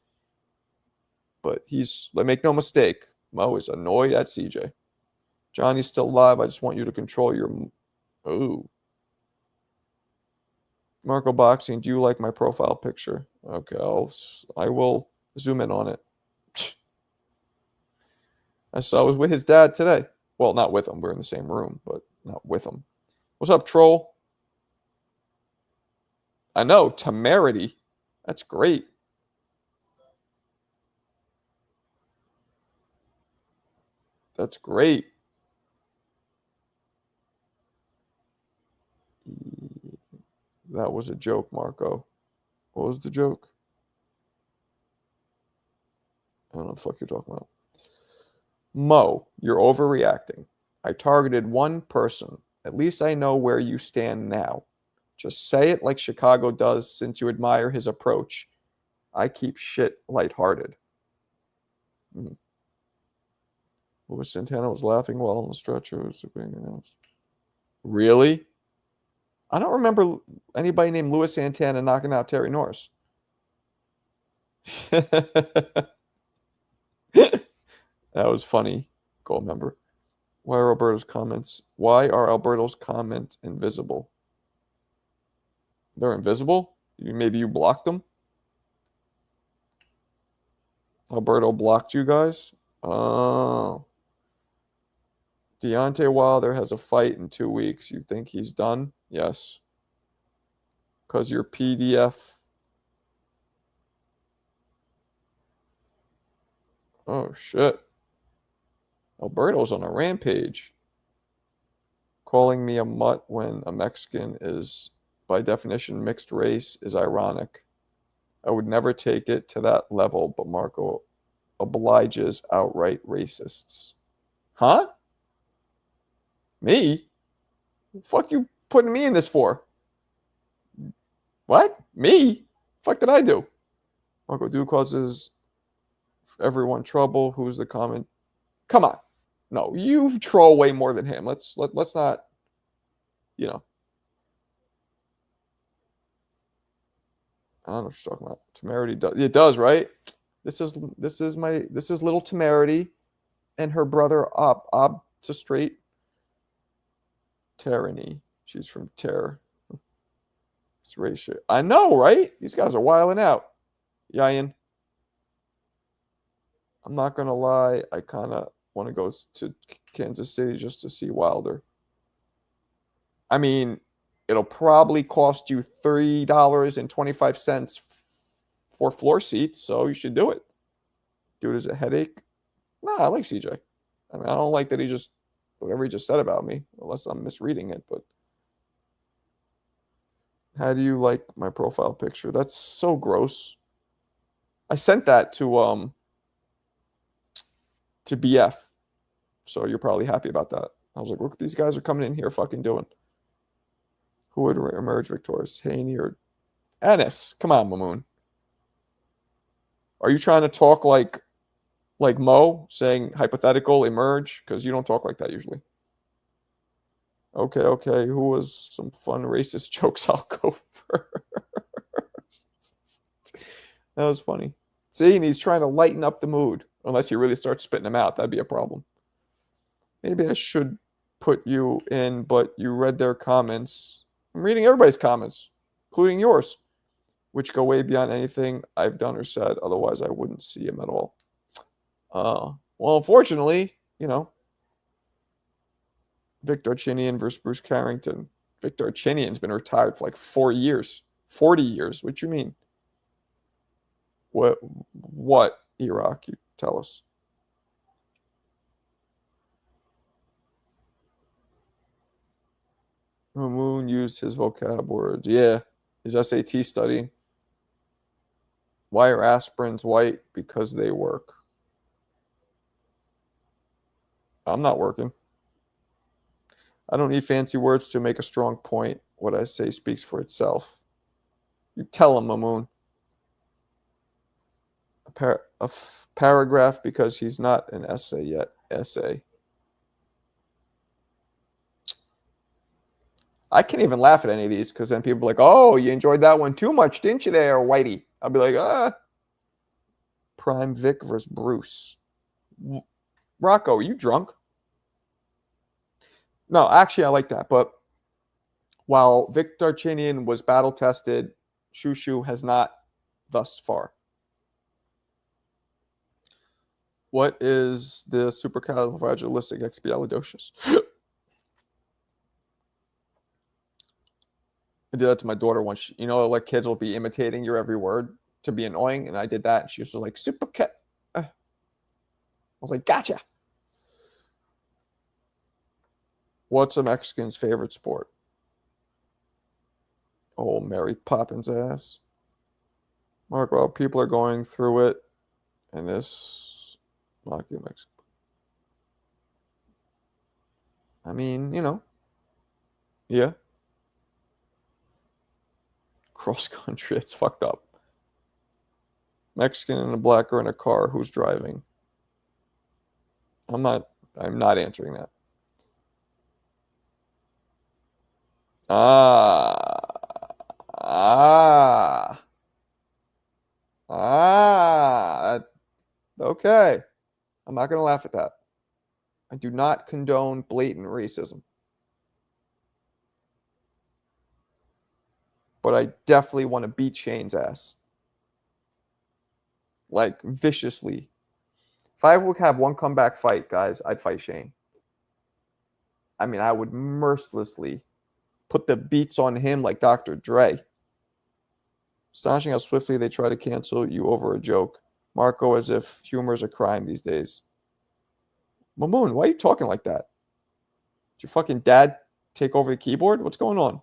But make no mistake, Mo is annoyed at CJ. Johnny's still alive. I just want you to control your... Oh. Marco Boxing, do you like my profile picture? Okay, I will zoom in on it. I was with his dad today. Well, not with him. We're in the same room, but not with him. What's up, troll? I know, temerity. That's great. That's great. That was a joke, Marco. What was the joke? I don't know what the fuck you're talking about. Mo, you're overreacting. I targeted one person. At least I know where you stand now. Just say it like Chicago does since you admire his approach. I keep shit lighthearted. Louis Santana was laughing while on the stretcher was being announced. Really? I don't remember anybody named Louis Santana knocking out Terry Norris. That was funny, Gold member. Why are Alberto's comments invisible? They're invisible? Maybe you blocked them? Alberto blocked you guys? Oh. Deontay Wilder has a fight in 2 weeks. You think he's done? Yes. Because your PDF. Oh, shit. Alberto's on a rampage. Calling me a mutt when a Mexican is, by definition, mixed race is ironic. I would never take it to that level, but Marco obliges outright racists. Huh? Me? The fuck you putting me in this for? What? Me? Fuck did I do? Marco Do causes everyone trouble. Who's the comment? Come on. No, you troll way more than him. Let's not, you know. I don't know what you're talking about. Temerity does. It does, right? This is little Temerity and her brother Ob to straight tyranny. She's from Terror. It's ratio. I know, right? These guys are wilding out. Yayan. I'm not gonna lie. I kind of want to go to Kansas City just to see Wilder. I mean, it'll probably cost you $3.25 for floor seats, so you should do it. Do it as a headache. Nah, I like CJ. I mean, I don't like that he just whatever he just said about me, unless I'm misreading it. But how do you like my profile picture? That's so gross. I sent that to BF, so you're probably happy about that. I was like, look, these guys are coming in here fucking doing. Who would emerge victorious? Haney or Ennis? Come on, Mamoon. Are you trying to talk like Mo, saying hypothetical emerge? Because you don't talk like that usually. Okay. Who was some fun racist jokes? I'll go first. That was funny. See, and he's trying to lighten up the mood. Unless he really starts spitting them out, that'd be a problem. Maybe I should put you in, but you read their comments. I'm reading everybody's comments, including yours, which go way beyond anything I've done or said. Otherwise, I wouldn't see him at all. Well, unfortunately, Victor Chinian versus Bruce Carrington. Victor Chinian's been retired for like 4 years. 40 years. What you mean? What, Iraq? You tell us. Moon used his vocab words. Yeah, his SAT study. Why are aspirins white? Because they work. I'm not working. I don't need fancy words to make a strong point. What I say speaks for itself. You tell him, Mamoon. A paragraph because he's not an essay yet. Essay. I can't even laugh at any of these because then people are like, oh, you enjoyed that one too much, didn't you there, Whitey? I'll be like, Prime Vic versus Bruce. Rocco, are you drunk? No, actually, I like that. But while Victor Chinian was battle-tested, Shushu has not thus far. What is the supercalifragilisticexpialidocious? I did that to my daughter once. Like kids will be imitating your every word to be annoying, and I did that. And she was like, I was like, gotcha. What's a Mexican's favorite sport? Oh, Mary Poppins ass. Mark, well, people are going through it, and this Lucky Mexico. I mean, you know, yeah. Cross country, it's fucked up. Mexican and a black are in a car. Who's driving? I'm not answering that. Ah. Ah. Ah. Okay. I'm not going to laugh at that. I do not condone blatant racism. But I definitely want to beat Shane's ass. Like, viciously. If I would have one comeback fight, guys, I'd fight Shane. I mean, I would mercilessly put the beats on him like Dr. Dre. Astonishing how swiftly they try to cancel you over a joke. Marco, as if humor is a crime these days. Mamoon, why are you talking like that? Did your fucking dad take over the keyboard? What's going on?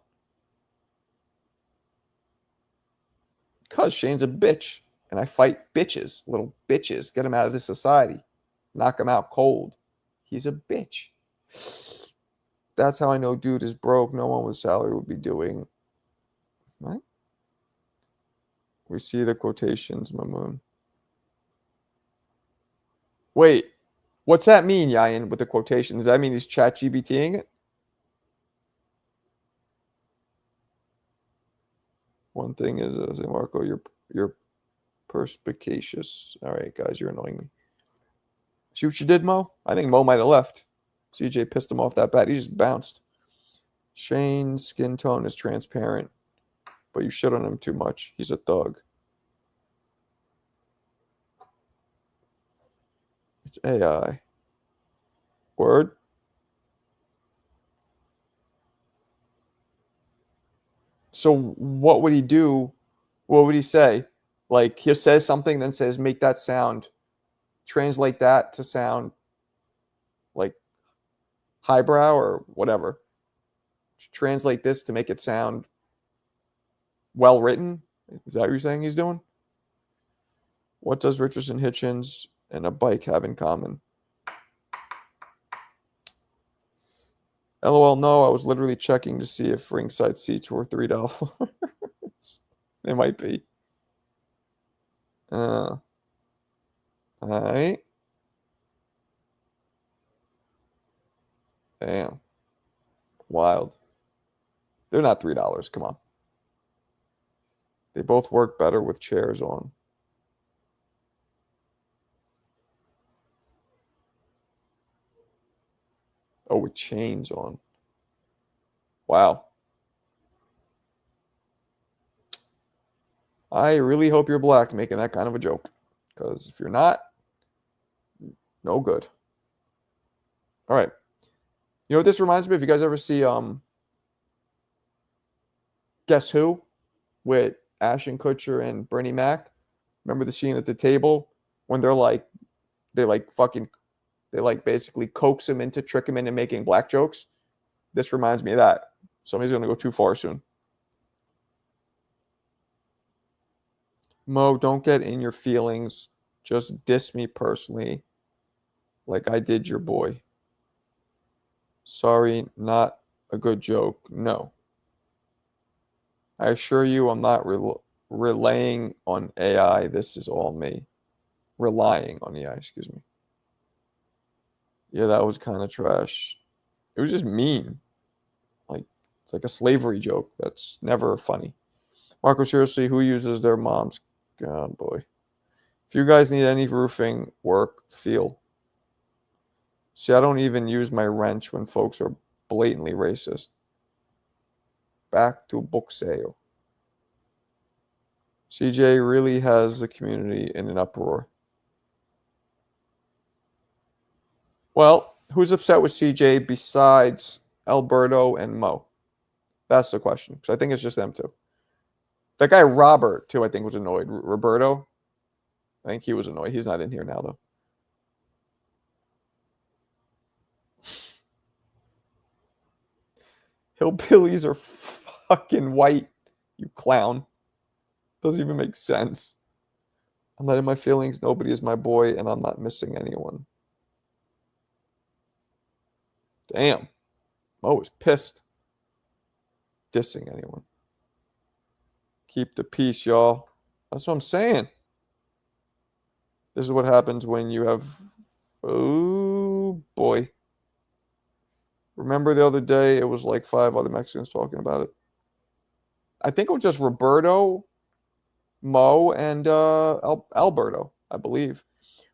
Because Shane's a bitch. And I fight bitches, little bitches. Get him out of this society. Knock him out cold. He's a bitch. That's how I know dude is broke. No one with salary would be doing. What? We see the quotations, Mamoon. Wait, what's that mean, Yayan, with the quotation? Does that mean he's chat GBTing it? One thing is, Marco, you're perspicacious. All right, guys, you're annoying me. See what you did, Mo? I think Mo might have left. CJ pissed him off that bad. He just bounced. Shane's skin tone is transparent, but you shit on him too much. He's a thug. It's AI. Word? So what would he do? What would he say? Like, he says something, then says, make that sound. Translate that to sound like highbrow or whatever. Translate this to make it sound well written. Is that what you're saying he's doing? What does Richardson, Hitchins, and a bike have in common? LOL, no, I was literally checking to see if ringside seats were $3. They might be. All right. Damn. Wild. They're not $3. Come on. They both work better with chairs on. Oh, with chains on. Wow. I really hope you're black making that kind of a joke. Because if you're not, no good. All right. You know what this reminds me of? If you guys ever see Guess Who with Ashton Kutcher and Bernie Mac? Remember the scene at the table when they basically coax him into, trick him into making black jokes? This reminds me of that. Somebody's going to go too far soon. Mo, don't get in your feelings. Just diss me personally like I did your boy. Sorry, not a good joke. No. I assure you I'm not relaying on AI. This is all me. Relying on AI, excuse me. Yeah, that was kind of trash. It was just mean. Like, it's like a slavery joke. That's never funny. Marco, seriously, who uses their mom's? God, boy. If you guys need any roofing work, feel. See, I don't even use my wrench when folks are blatantly racist. Back to boxeo. CJ really has the community in an uproar. Well, who's upset with CJ besides Alberto and Mo? That's the question. Because I think it's just them two. That guy Robert, too, I think was annoyed. Roberto, I think he was annoyed. He's not in here now, though. Hillbillies are fucking white, you clown. Doesn't even make sense. I'm letting my feelings. Nobody is my boy, and I'm not missing anyone. Damn. Mo is pissed. Dissing anyone. Keep the peace, y'all. That's what I'm saying. This is what happens when you have... Oh, boy. Remember the other day, it was like 5 other Mexicans talking about it. I think it was just Roberto, Mo, and Alberto, I believe.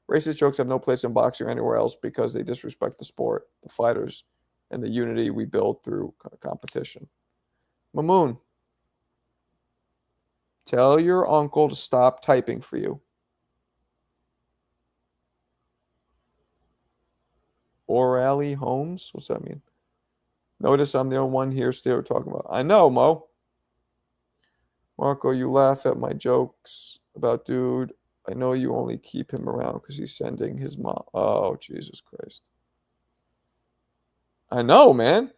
Racist jokes have no place in boxing or anywhere else because they disrespect the sport, the fighters, and the unity we build through competition. Mamoon, tell your uncle to stop typing for you. O'Reilly Holmes? What's that mean? Notice I'm the only one here still talking about. I know, Mo. Marco, you laugh at my jokes about dude. I know you only keep him around because he's sending his mom. Oh, Jesus Christ. I know, man.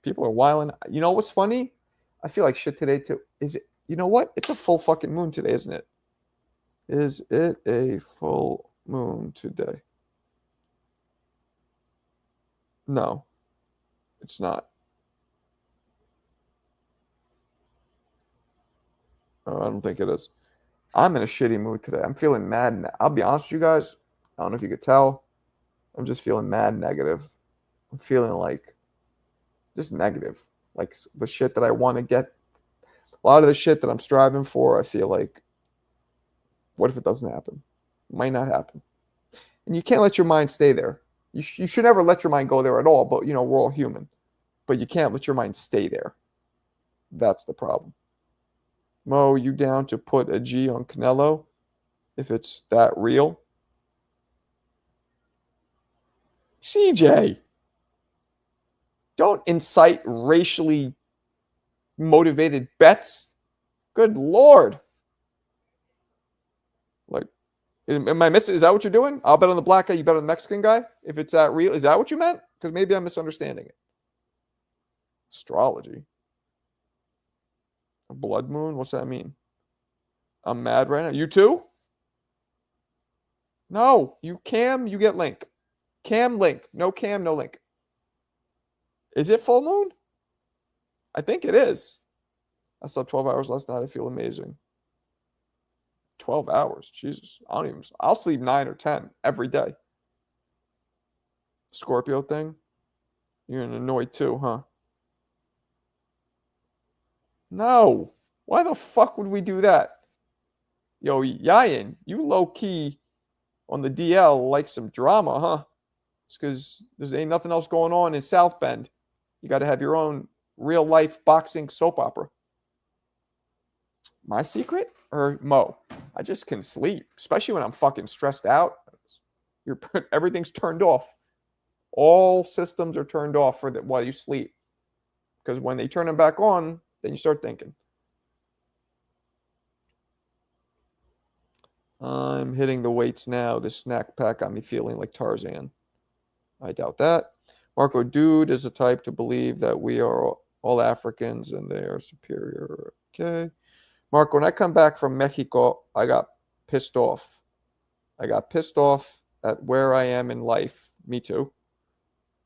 People are wilding. You know what's funny? I feel like shit today, too. Is it? You know what? It's a full fucking moon today, isn't it? Is it a full moon today? No, it's not. I don't think it is. I'm in a shitty mood today. I'm feeling mad. I'll be honest with you guys. I don't know if you could tell. I'm just feeling mad negative. I'm feeling like just negative. Like the shit that I want to get. A lot of the shit that I'm striving for, I feel like, what if it doesn't happen? It might not happen. And you can't let your mind stay there. You should never let your mind go there at all. But, you know, we're all human. But you can't let your mind stay there. That's the problem. Mo, you down to put a G on Canelo if it's that real? CJ, don't incite racially motivated bets. Good Lord. Like, am I missing? Is that what you're doing? I'll bet on the black guy, you bet on the Mexican guy? If it's that real, is that what you meant? Because maybe I'm misunderstanding it. Astrology. A blood moon? What's that mean? I'm mad right now. You too? No. You Cam, you get Link. Cam, Link. No Cam, no Link. Is it full moon? I think it is. I slept 12 hours last night. I feel amazing. 12 hours. Jesus. I'll sleep 9 or 10 every day. Scorpio thing? You're annoyed too, huh? No. Why the fuck would we do that? Yo, Yayin, you low-key on the DL like some drama, huh? It's because there ain't nothing else going on in South Bend. You got to have your own real-life boxing soap opera. My secret? Or Mo? I just can sleep, especially when I'm fucking stressed out. Everything's turned off. All systems are turned off while you sleep. Because when they turn them back on, then you start thinking. I'm hitting the weights now. This snack pack got me feeling like Tarzan. I doubt that. Marco Dude is the type to believe that we are all Africans and they are superior. Okay. Marco, when I come back from Mexico, I got pissed off. I got pissed off at where I am in life. Me too.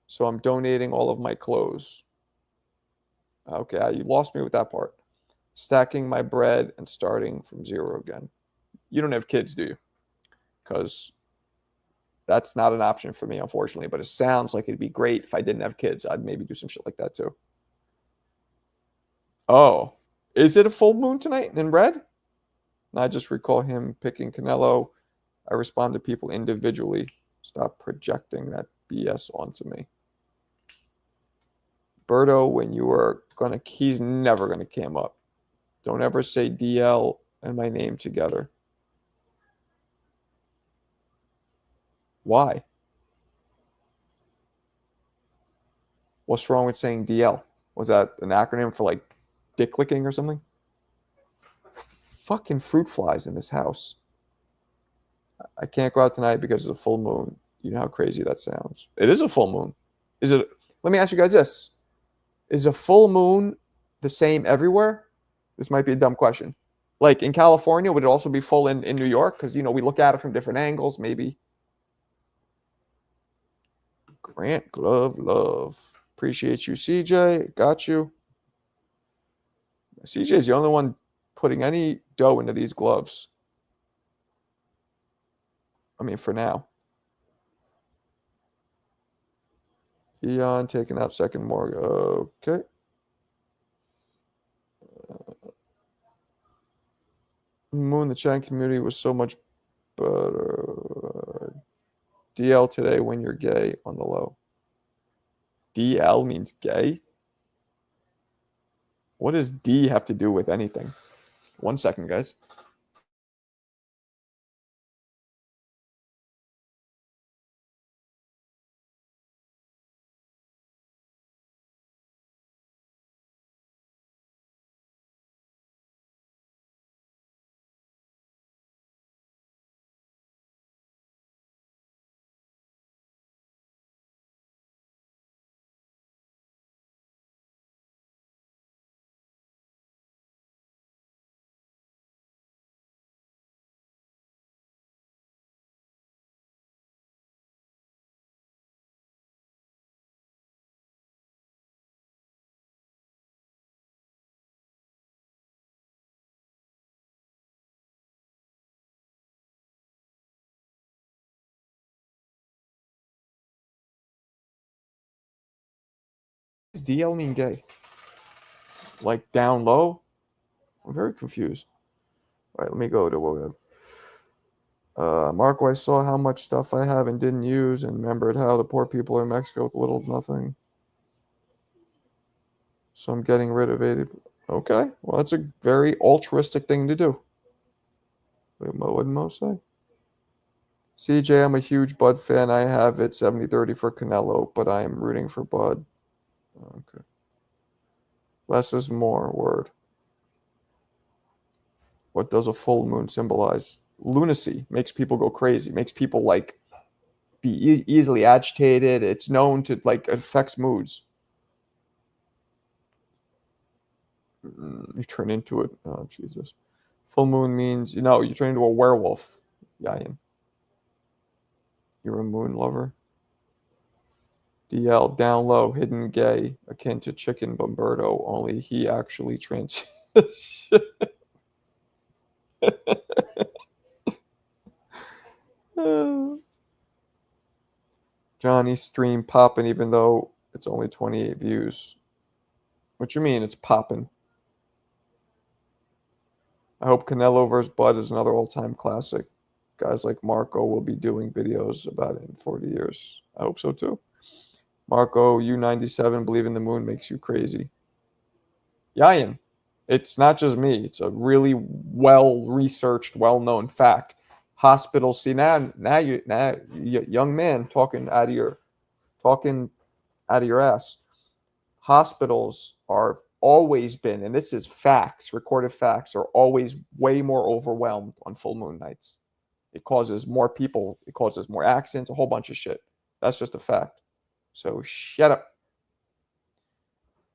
So I'm donating all of my clothes. Okay, you lost me with that part. Stacking my bread and starting from zero again. You don't have kids, do you? Because that's not an option for me, unfortunately. But it sounds like it'd be great if I didn't have kids. I'd maybe do some shit like that too. Oh, is it a full moon tonight in red? And I just recall him picking Canelo. I respond to people individually. Stop projecting that BS onto me. Berto, when you are gonna, he's never gonna cam up. Don't ever say DL and my name together. Why? What's wrong with saying DL? Was that an acronym for like dick licking or something? Fucking fruit flies in this house. I can't go out tonight because it's a full moon. You know how crazy that sounds. It is a full moon. Is it? Let me ask you guys this. Is a full moon the same everywhere? This might be a dumb question. Like in California, would it also be full in New York? Because, we look at it from different angles, maybe. Grant Glove Love. Appreciate you, CJ. Got you. CJ is the only one putting any dough into these gloves. I mean, for now. Eon taking out second morgue. Okay. Moon, the Chan community was so much better. DL today when you're gay on the low. DL means gay? What does D have to do with anything? 1 second, guys. Does DL mean gay? Like down low? I'm very confused. All right, let me go to what we have. Marco, I saw how much stuff I have and didn't use and remembered how the poor people in Mexico with little to nothing. So I'm getting rid of 80. Okay, well, that's a very altruistic thing to do. What did Mo say? CJ, I'm a huge Bud fan. I have it 70-30 for Canelo, but I am rooting for Bud. Okay. Less is more, word. What does a full moon symbolize? Lunacy. Makes people go crazy. Makes people, like, be easily agitated. It's known to, like, affects moods. You turn into it. Oh, Jesus. Full moon means, you turn into a werewolf. Yayan. You're a moon lover. DL, down low, hidden gay, akin to Chicken Bomberto, only he actually trans. Johnny's stream popping even though it's only 28 views. What you mean it's popping? I hope Canelo vs. Bud is another all-time classic. Guys like Marco will be doing videos about it in 40 years. I hope so too. Marco, U97, believe in the moon makes you crazy. Yayan, it's not just me. It's a really well-researched, well-known fact. Hospitals, see now you young man talking out of your ass. Hospitals are always been, and this is facts, recorded facts, are always way more overwhelmed on full moon nights. It causes more people, it causes more accidents, a whole bunch of shit. That's just a fact. So shut up.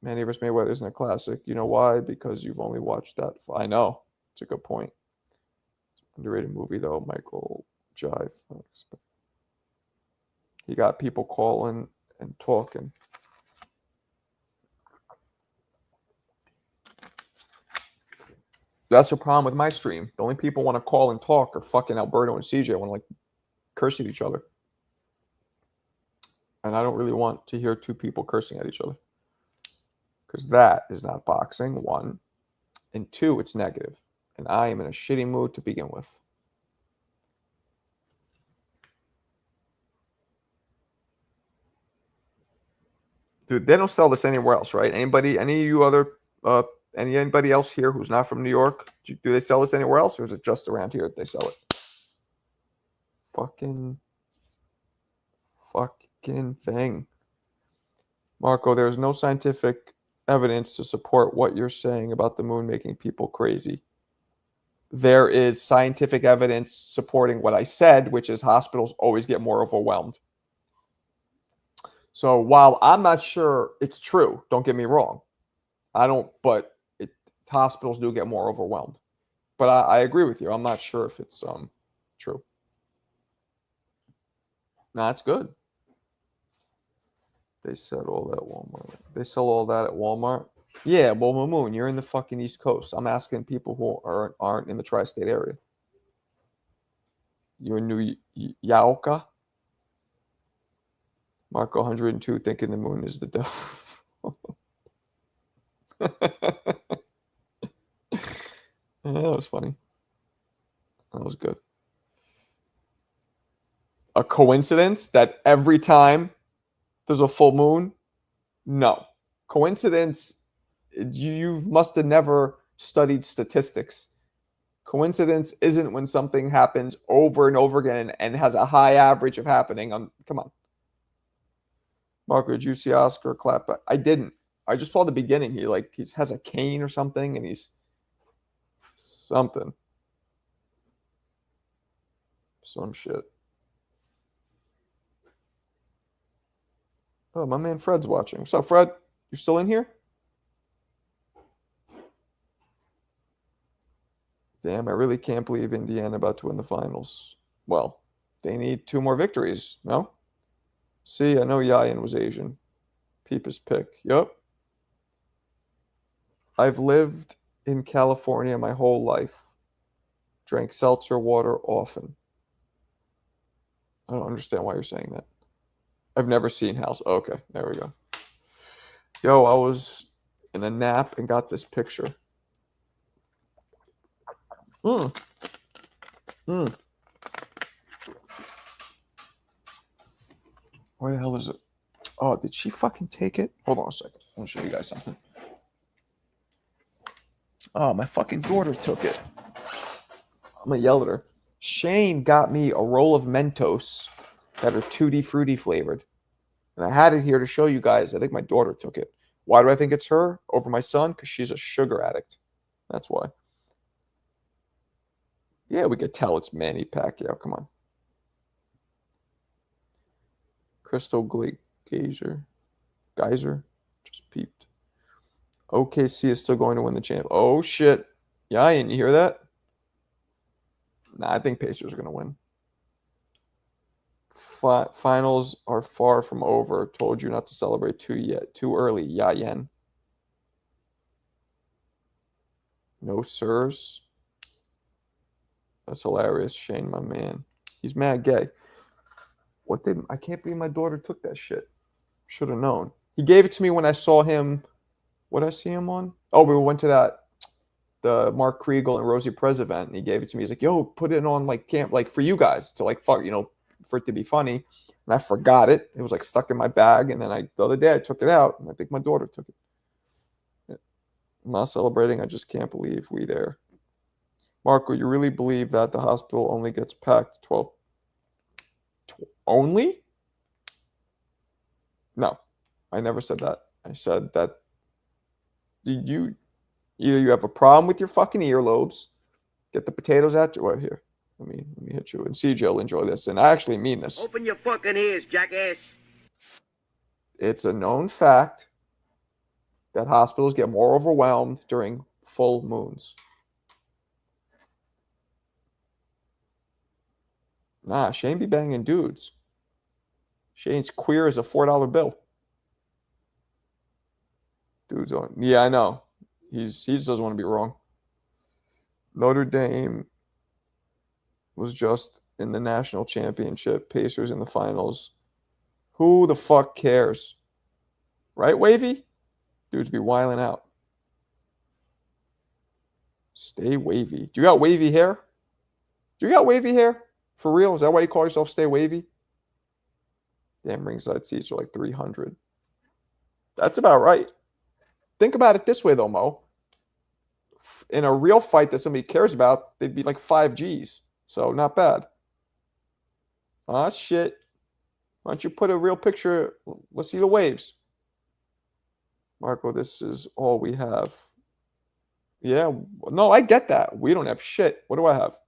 Manny vs. Mayweather isn't a classic. You know why? Because you've only watched that. I know. It's a good point. Underrated movie, though. Michael Jive. He got people calling and talking. That's the problem with my stream. The only people want to call and talk are fucking Alberto and CJ. I want to, like, curse at each other. And I don't really want to hear two people cursing at each other. Because that is not boxing, one. And two, it's negative. And I am in a shitty mood to begin with. Dude, they don't sell this anywhere else, right? Anybody, any of you other, anybody else here who's not from New York? Do they sell this anywhere else, or is it just around here that they sell it? Fucking thing. Marco, there's no scientific evidence to support what you're saying about the moon making people crazy. There is scientific evidence supporting what I said, which is hospitals always get more overwhelmed. So while I'm not sure it's true, don't get me wrong. But hospitals do get more overwhelmed. But I agree with you. I'm not sure if it's true. No, that's good. They sell all that at Walmart. They sell all that at Walmart. Yeah, well, Mamoon, you're in the fucking East Coast. I'm asking people who aren't in the tri-state area. You're in Yaoka? Marco 102 thinking the moon is the devil. Yeah, that was funny. That was good. A coincidence that every time there's a full moon? No. Coincidence, you must have never studied statistics. Coincidence isn't when something happens over and over again and has a high average of happening. Come on. Marco, did you see Oscar clap back? I didn't. I just saw the beginning. He has a cane or something, and he's something. Some shit. Oh, my man Fred's watching. What's up, Fred? You still in here? Damn, I really can't believe Indiana about to win the finals. Well, they need 2 more victories, no? See, I know Yayan was Asian. Peep his pick. Yup. I've lived in California my whole life. Drank seltzer water often. I don't understand why you're saying that. I've never seen House. Oh, okay, there we go. Yo, I was in a nap and got this picture. Where the hell is it? Oh, did she fucking take it? Hold on a second. I want to show you guys something. Oh, my fucking daughter took it. I'm gonna yell at her. Shane got me a roll of Mentos that are Tutti Frutti flavored. And I had it here to show you guys. I think my daughter took it. Why do I think it's her over my son? Because she's a sugar addict. That's why. Yeah, we could tell it's Manny Pacquiao. Come on. Crystal Geyser. Just peeped. OKC is still going to win the champ. Oh, shit. Yayan, you hear that? Nah, I think Pacers are going to win. Finals are far from over. Told you not to celebrate too early. Yayan. No sirs. That's hilarious. Shane, my man. He's mad gay. I can't believe my daughter took that shit. Should have known. He gave it to me when I saw him. What did I see him on? Oh, we went to the Mark Kriegel and Rosie Perez event, and he gave it to me. He's like, yo, put it on camp, for you guys to fuck, for it to be funny. And I forgot it. It was stuck in my bag. And then the other day I took it out, and I think my daughter took it. I'm not celebrating. I just can't believe we there. Marco, you really believe that the hospital only gets packed 12? Only? No, I never said that. I said that either you have a problem with your fucking earlobes, get the potatoes out right here. Let me hit you, and CJ will enjoy this. And I actually mean this. Open your fucking ears, jackass. It's a known fact that hospitals get more overwhelmed during full moons. Nah, Shane be banging dudes. Shane's queer as a $4 bill. Dude's on. Yeah, I know. He doesn't want to be wrong. Notre Dame was just in the national championship. Pacers in the finals. Who the fuck cares? Right, Wavy? Dudes be wiling out. Stay wavy. Do you got wavy hair? For real? Is that why you call yourself Stay Wavy? Damn, ringside seats are 300. That's about right. Think about it this way, though, Mo. In a real fight that somebody cares about, they'd be 5 Gs. So, not bad. Ah, shit. Why don't you put a real picture? Let's see the waves. Marco, this is all we have. Yeah. No, I get that. We don't have shit. What do I have?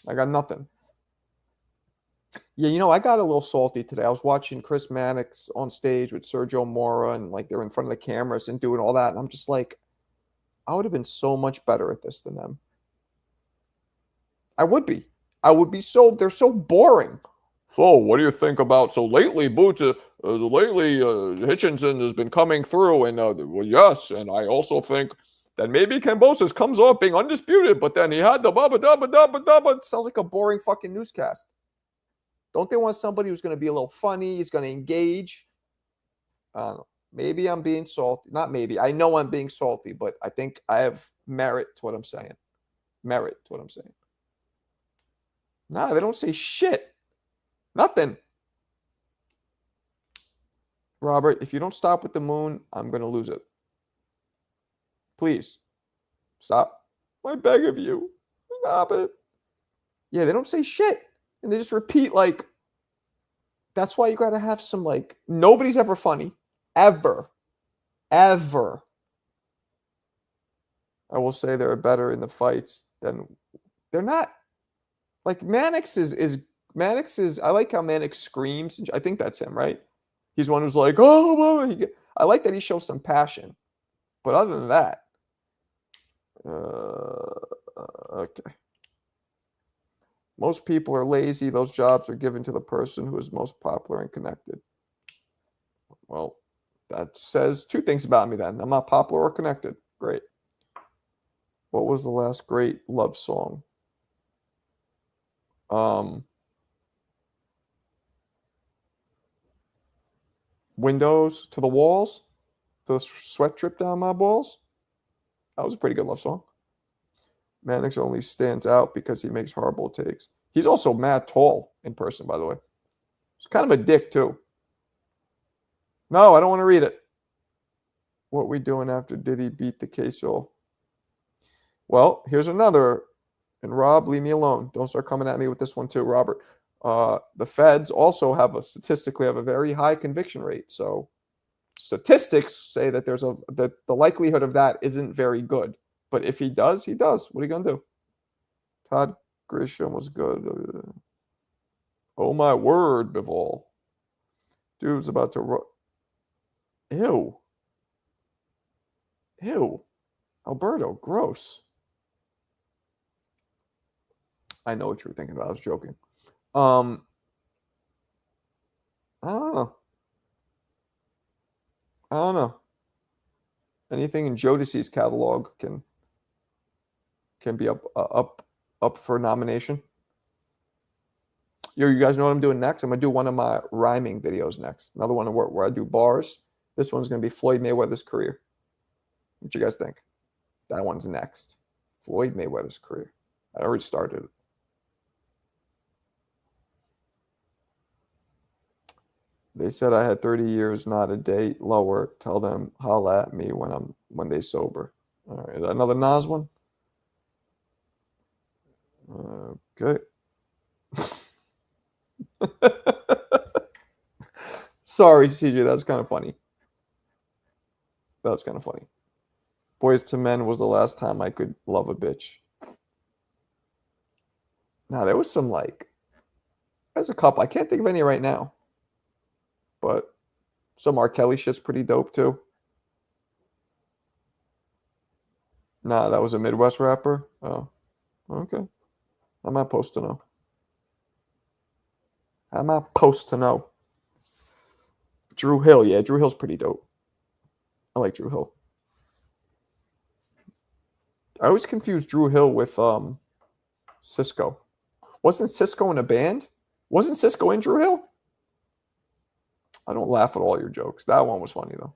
I got nothing. Yeah, you know, I got a little salty today. I was watching Chris Mannix on stage with Sergio Mora, and like they're in front of the cameras and doing all that, and I'm just like, I would have been so much better at this than them. I would be. I would be so. They're so boring. So, what do you think about? So lately, Hitchinson has been coming through, and well, yes, and I also think that maybe Kambosos comes off being undisputed, but then he had the bubba dubba dubba dubba. It sounds like a boring fucking newscast. Don't they want somebody who's going to be a little funny? He's going to engage. I don't know. Maybe I'm being salty. Not maybe. I know I'm being salty, but I think I have merit to what I'm saying. Merit to what I'm saying. Nah, they don't say shit. Nothing. Robert, if you don't stop with the moon, I'm going to lose it. Please. Stop. I beg of you. Stop it. Yeah, they don't say shit. And they just repeat like, that's why you got to have some like, nobody's ever funny. Ever. Ever. I will say they're better in the fights than they're not. Like Mannix is I like how Mannix screams. I think that's him, right? He's one who's like, oh, I like that he shows some passion. But other than that, okay. Most people are lazy. Those jobs are given to the person who is most popular and connected. Well, that says two things about me then. I'm not popular or connected. Great. What was the last great love song? Windows to the walls. The sweat drip down my balls. That was a pretty good love song. Mannix only stands out because he makes horrible takes. He's also mad tall in person, by the way. He's kind of a dick, too. No, I don't want to read it. What we doing after Diddy beat the queso? Well, here's another. And Rob, leave me alone. Don't start coming at me with this one, too, Robert. The feds also statistically have a very high conviction rate. So statistics say that that the likelihood of that isn't very good. But if he does, he does. What are you gonna do? Todd Grisham was good. Oh my word, Bivol. Dude's about to Ew. Ew. Alberto, gross. I know what you were thinking about. I was joking. I don't know. I don't know. Anything in Jodeci's catalog can be up for nomination. You guys know what I'm doing next? I'm gonna do one of my rhyming videos next. Another one where I do bars. This one's gonna be Floyd Mayweather's career. What you guys think? That one's next. Floyd Mayweather's career. I already started it. They said I had 30 years, not a day lower. Tell them holla at me when they sober. All right, another Nas one. Okay. Sorry, CJ. That was kind of funny. That was kind of funny. Boys to Men was the last time I could love a bitch. Now there was some there's a couple. I can't think of any right now. But some R. Kelly shit's pretty dope too. Nah, that was a Midwest rapper. Oh, okay. I'm not supposed to know. I'm not supposed to know. Drew Hill, yeah, Drew Hill's pretty dope. I like Drew Hill. I always confuse Drew Hill with Cisco. Wasn't Cisco in a band? Wasn't Cisco in Drew Hill? I don't laugh at all your jokes. That one was funny though.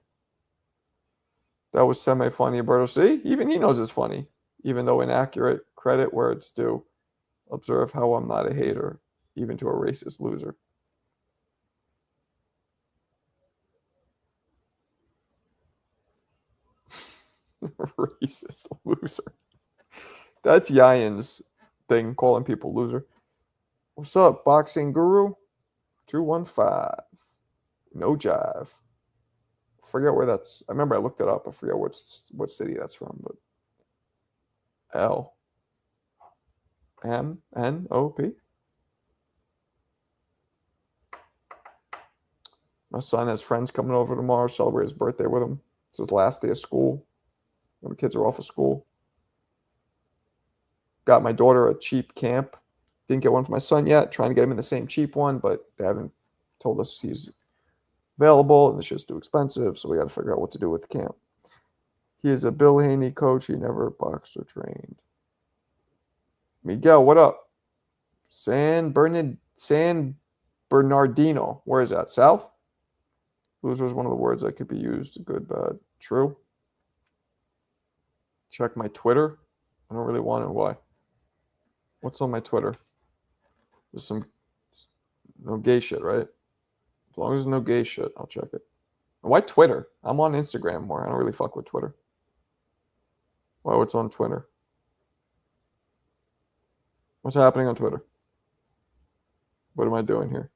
That was semi-funny, Alberto. See, even he knows it's funny, even though inaccurate. Credit where it's due. Observe how I'm not a hater, even to a racist loser. Racist loser. That's Yayan's thing, calling people loser. What's up, boxing guru? 215. No jive. Forget where that's. I remember I looked it up. I forget what city that's from, but LMNOP. My son has friends coming over tomorrow, celebrate his birthday with him. It's his last day of school. When the kids are off of school. Got my daughter a cheap camp. Didn't get one for my son yet. Trying to get him in the same cheap one, but they haven't told us he's available, and the shit's too expensive, so we got to figure out what to do with the camp. He is a Bill Haney coach. He never boxed or trained. Miguel, what up? San Bernardino. Where is that? South? Loser is one of the words that could be used. Good, bad. True. Check my Twitter. I don't really want it. Why? What's on my Twitter? There's some no gay shit, right? As long as there's no gay shit, I'll check it. Why Twitter? I'm on Instagram more. I don't really fuck with Twitter. Why? What's on Twitter? What's happening on Twitter? What am I doing here?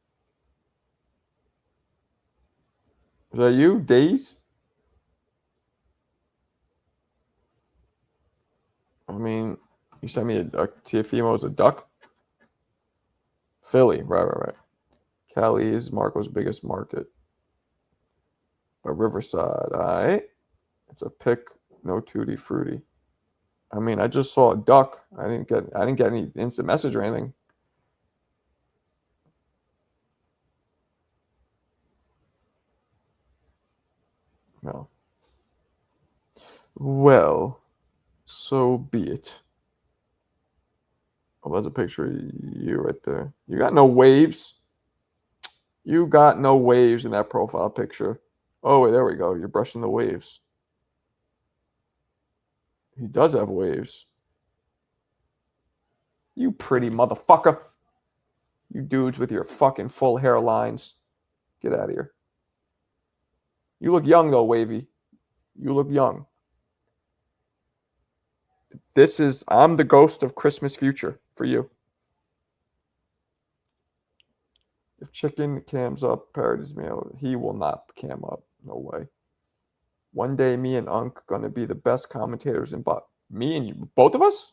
Is that you? Days? I mean, you sent me a Tiafimo as a duck? Philly. Right. Cali is Marco's biggest market. But Riverside, all right. It's a pick, no tutti fruity. I mean, I just saw a duck. I didn't get any instant message or anything. No. Well, so be it. Oh, that's a picture of you right there. You got no waves. You got no waves in that profile picture. Oh, wait, there we go. You're brushing the waves. He does have waves. You pretty motherfucker. You dudes with your fucking full hairlines. Get out of here. You look young, though, Wavy. You look young. I'm the ghost of Christmas future for you. If chicken cams up, parodies me out, he will not cam up. No way. One day, me and Unc gonna be the best commentators in me and you, both of us?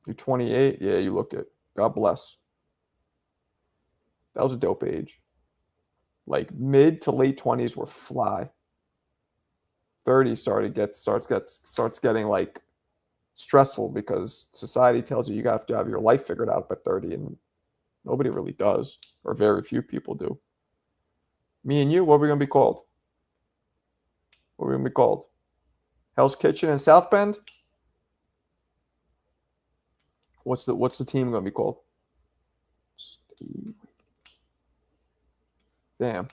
You're 28? Yeah, you look it. God bless. That was a dope age. Like mid to late 20s were fly. 30 starts getting like stressful because society tells you have to have your life figured out by 30, and nobody really does, or very few people do. Me and you, what are we gonna be called? What are we gonna be called? Hell's Kitchen in South Bend? What's the team gonna be called? Damn.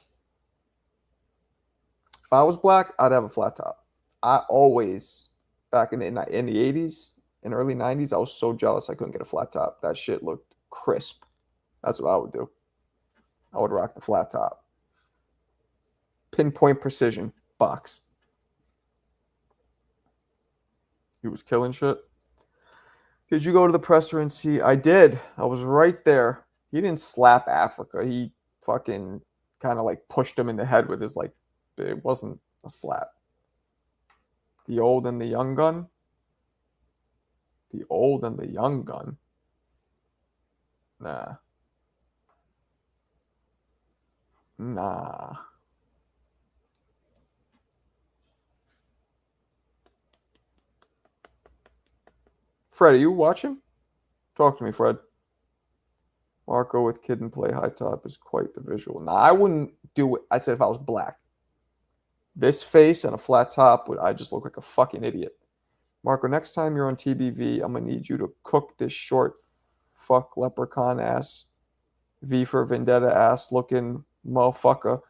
If I was black, I'd have a flat top. I always, back in the 80s and early 90s, I was so jealous I couldn't get a flat top. That shit looked crisp. That's what I would do. I would rock the flat top. Pinpoint precision box. He was killing shit. Did you go to the presser and see? I did. I was right there. He didn't slap Africa. He fucking kind of like pushed him in the head with his like, it wasn't a slap. The old and the young gun. The old and the young gun. Nah. Fred, are you watching? Talk to me, Fred. Marco with kid and play high top is quite the visual. Nah, I wouldn't do it. I said if I was black. This face and a flat top, I just look like a fucking idiot. Marco, next time you're on TBV, I'm going to need you to cook this short fuck leprechaun ass, V for Vendetta ass looking motherfucker,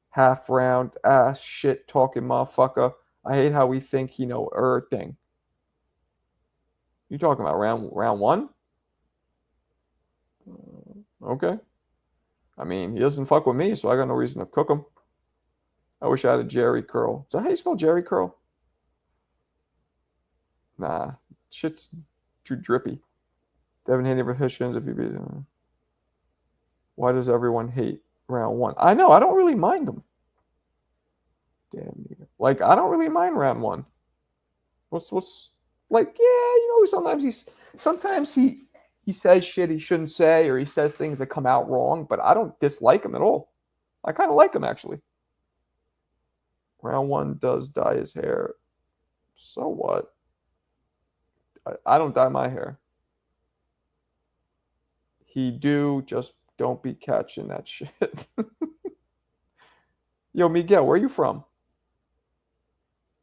half round ass shit talking motherfucker. I hate how we think he know everything. You talking about round one? Okay. I mean, he doesn't fuck with me, so I got no reason to cook him. I wish I had a Jerry curl. Is that how you spell Jerry curl? Nah, shit's too drippy. Devin Haney for Hitchins if you beat him. Why does everyone hate round one? I know, I don't really mind them. Damn. Like, I don't really mind round one. What's like, yeah, you know, sometimes he says shit he shouldn't say, or he says things that come out wrong, but I don't dislike him at all. I kind of like him, actually. Round 1 does dye his hair. So what? I don't dye my hair. He do, just don't be catching that shit. Yo, Miguel, where are you from?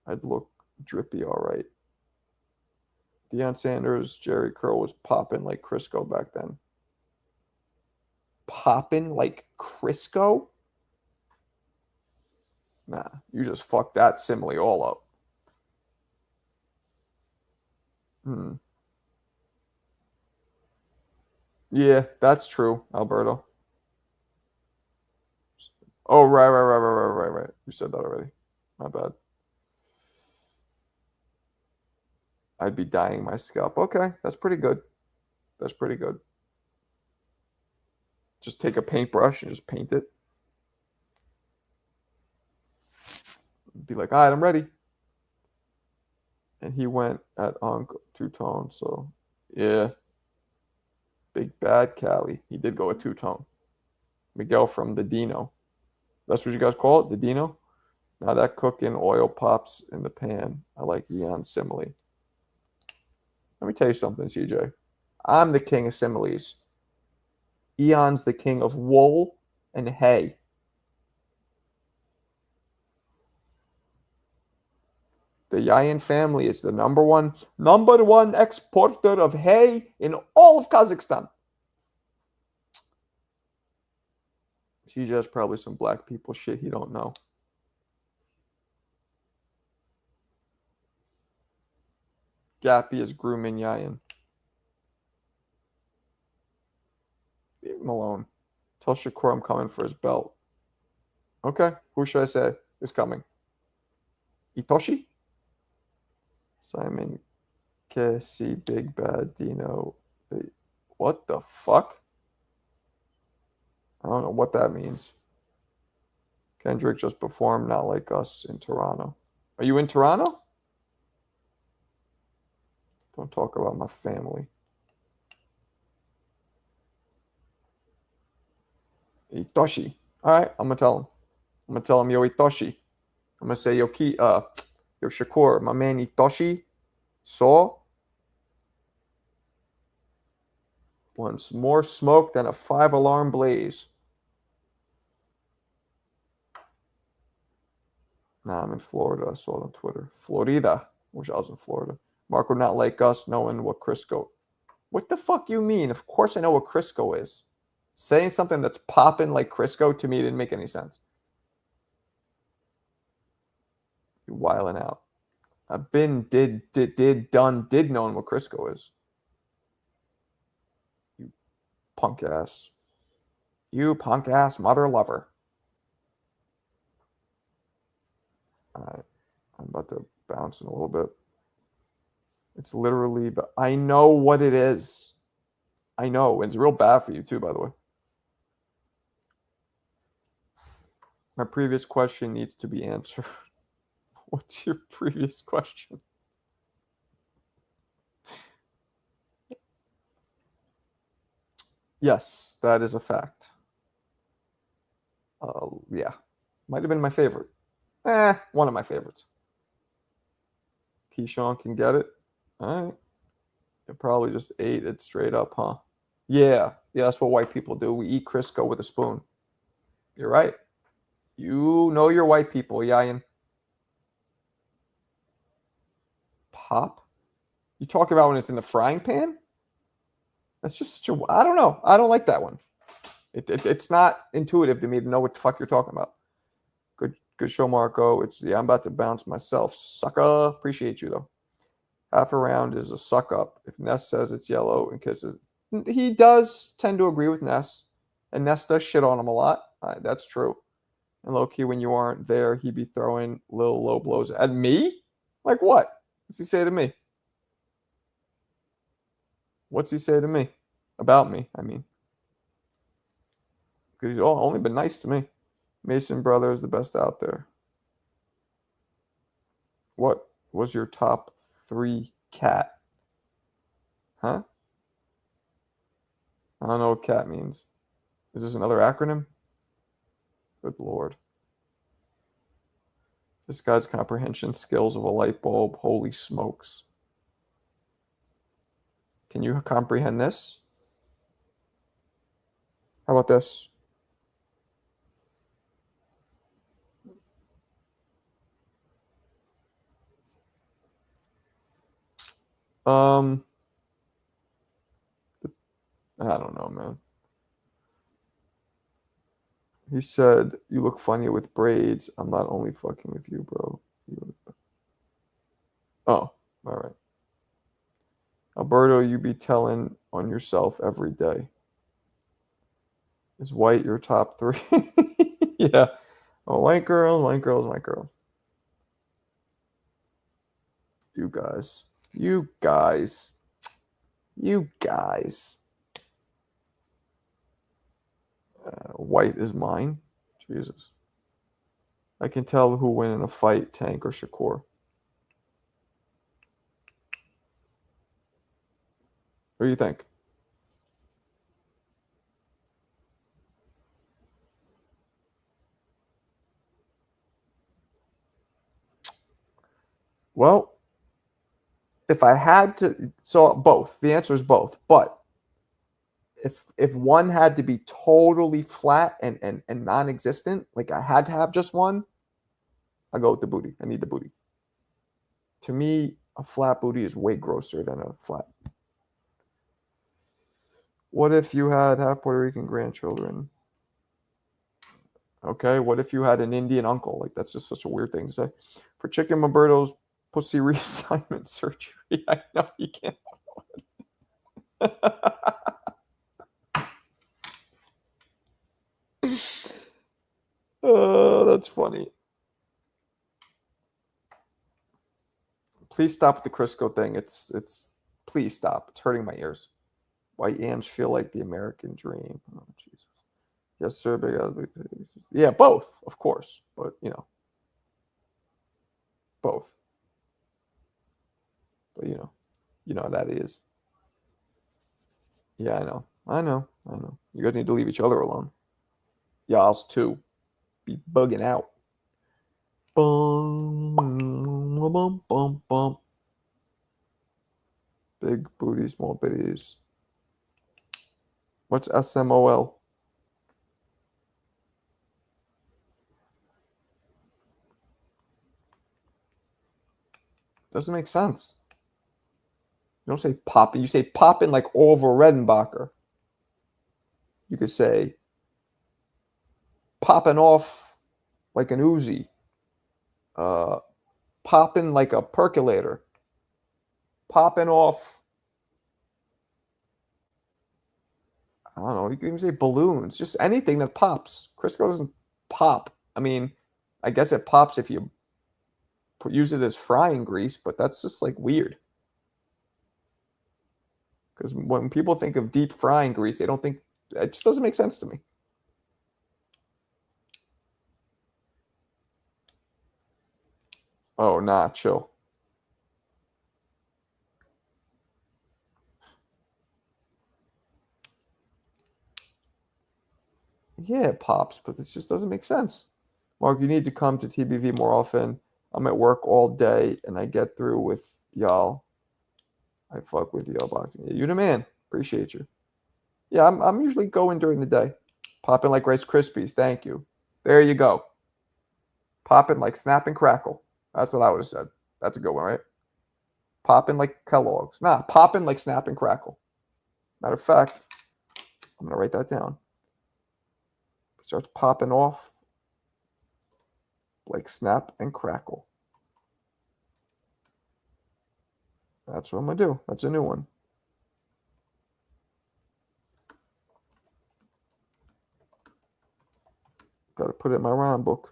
I'd look drippy, all right. Deion Sanders, Jerry Curl was popping like Crisco back then. Popping like Crisco? Nah, you just fucked that simile all up. Yeah, that's true, Alberto. Oh, right. You said that already. My bad. I'd be dyeing my scalp. Okay, that's pretty good. That's pretty good. Just take a paintbrush and just paint it. Be like, all right, I'm ready. And he went at two-tone, so yeah. Big bad Cali. He did go a two-tone. Miguel from the Dino. That's what you guys call it, the Dino? Now that cooking oil pops in the pan. I like Eon simile. Let me tell you something, CJ. I'm the king of similes. Eon's the king of wool and hay. The Yayan family is the number one exporter of hay in all of Kazakhstan. CJ has probably some black people shit he don't know. Gappy is grooming Yayan. Leave him alone. Tell Shakur I'm coming for his belt. Okay, who should I say is coming? Itoshi? Simon, Casey, Big Bad, Dino. What the fuck? I don't know what that means. Kendrick just performed Not Like Us in Toronto. Are you in Toronto? Don't talk about my family. Itoshi. All right, I'm gonna tell him. I'm gonna tell him, yo, Itoshi. I'm gonna say, yo, Shakur, my man Itoshi saw wants more smoke than a 5-alarm blaze. Nah, I'm in Florida. I saw it on Twitter. Florida. Wish I was in Florida. Marco, not like us, knowing what Crisco. What the fuck you mean? Of course I know what Crisco is. Saying something that's popping like Crisco to me didn't make any sense. You wilding out. I've been, did knowing what Crisco is. You punk ass. You punk ass mother lover. All right. I'm about to bounce in a little bit. It's literally, but I know what it is. I know. It's real bad for you too, by the way. My previous question needs to be answered. What's your previous question? Yes, that is a fact. Yeah. Might have been my favorite. One of my favorites. Keyshawn can get it. All right. You probably just ate it straight up, huh? Yeah. Yeah, that's what white people do. We eat Crisco with a spoon. You're right. You know your white people, Yayan. Pop? You talk about when it's in the frying pan? That's just such a. I don't know. I don't like that one. It's not intuitive to me to know what the fuck you're talking about. Good show, Marco. I'm about to bounce myself. Sucker. Appreciate you though. Half a round is a suck up. If Ness says it's yellow and kisses, he does tend to agree with Ness, and Ness does shit on him a lot. That's true. And low key, when you aren't there, he'd be throwing little low blows at me. Like what? What's he say to me? What's he say to me? About me, I mean. Because he's only been nice to me. Mason Brothers, the best out there. What was your top 3 cat? Huh? I don't know what cat means. Is this another acronym? Good Lord. This guy's comprehension skills of a light bulb. Holy smokes. Can you comprehend this? How about this? I don't know, man. He said, "You look funny with braids. I'm not only fucking with you, bro." Oh, all right. Alberto, you be telling on yourself every day. Is white your top 3? Yeah. Oh, white girls, white girls, white girls. You guys. You guys. You guys. White is mine. Jesus. I can tell who win in a fight, Tank or Shakur. What do you think? Well, if I had to, so both. The answer is both. But if one had to be totally flat and non-existent, like I had to have just one, I go with the booty. I need the booty. To me, a flat booty is way grosser than a flat. What if you had half Puerto Rican grandchildren? Okay, what if you had an Indian uncle? Like, that's just such a weird thing to say. For Chicken Roberto's pussy reassignment surgery, I know you can't. Oh, that's funny. Please stop with the Crisco thing. It's please stop. It's hurting my ears. White yams feel like the American dream. Oh, Jesus. Yes, sir. Yeah, both, of course. But, both. But, you know how that is. Yeah, I know. You guys need to leave each other alone. Y'all's too. Be bugging out. Bum, bum, bum, bum. Big booty, small bitties. What's SMOL? Doesn't make sense. You don't say popping. You say popping like Oliver Redenbacher. You could say popping off like an Uzi. Popping like a percolator. Popping off. I don't know. You can even say balloons. Just anything that pops. Crisco doesn't pop. I mean, I guess it pops if you use it as frying grease, but that's just like weird. Because when people think of deep frying grease, they don't think, it just doesn't make sense to me. Oh, nah, chill. Yeah, it pops, but this just doesn't make sense. Mark, you need to come to TBV more often. I'm at work all day, and I get through with y'all. I fuck with y'all boxing. You're the man. Appreciate you. Yeah, I'm usually going during the day. Popping like Rice Krispies. Thank you. There you go. Popping like Snap and Crackle. That's what I would have said. That's a good one, right? Popping like Kellogg's. Nah, popping like Snap and Crackle. Matter of fact, I'm going to write that down. It starts popping off like Snap and Crackle. That's what I'm going to do. That's a new one. Got to put it in my rhyme book.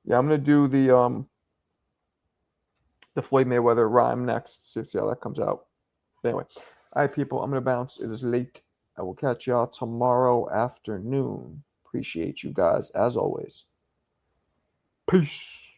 Yeah, I'm going to do the Floyd Mayweather rhyme next. See how that comes out. Anyway, all right, people, I'm going to bounce. It is late. I will catch y'all tomorrow afternoon. Appreciate you guys, as always. Peace.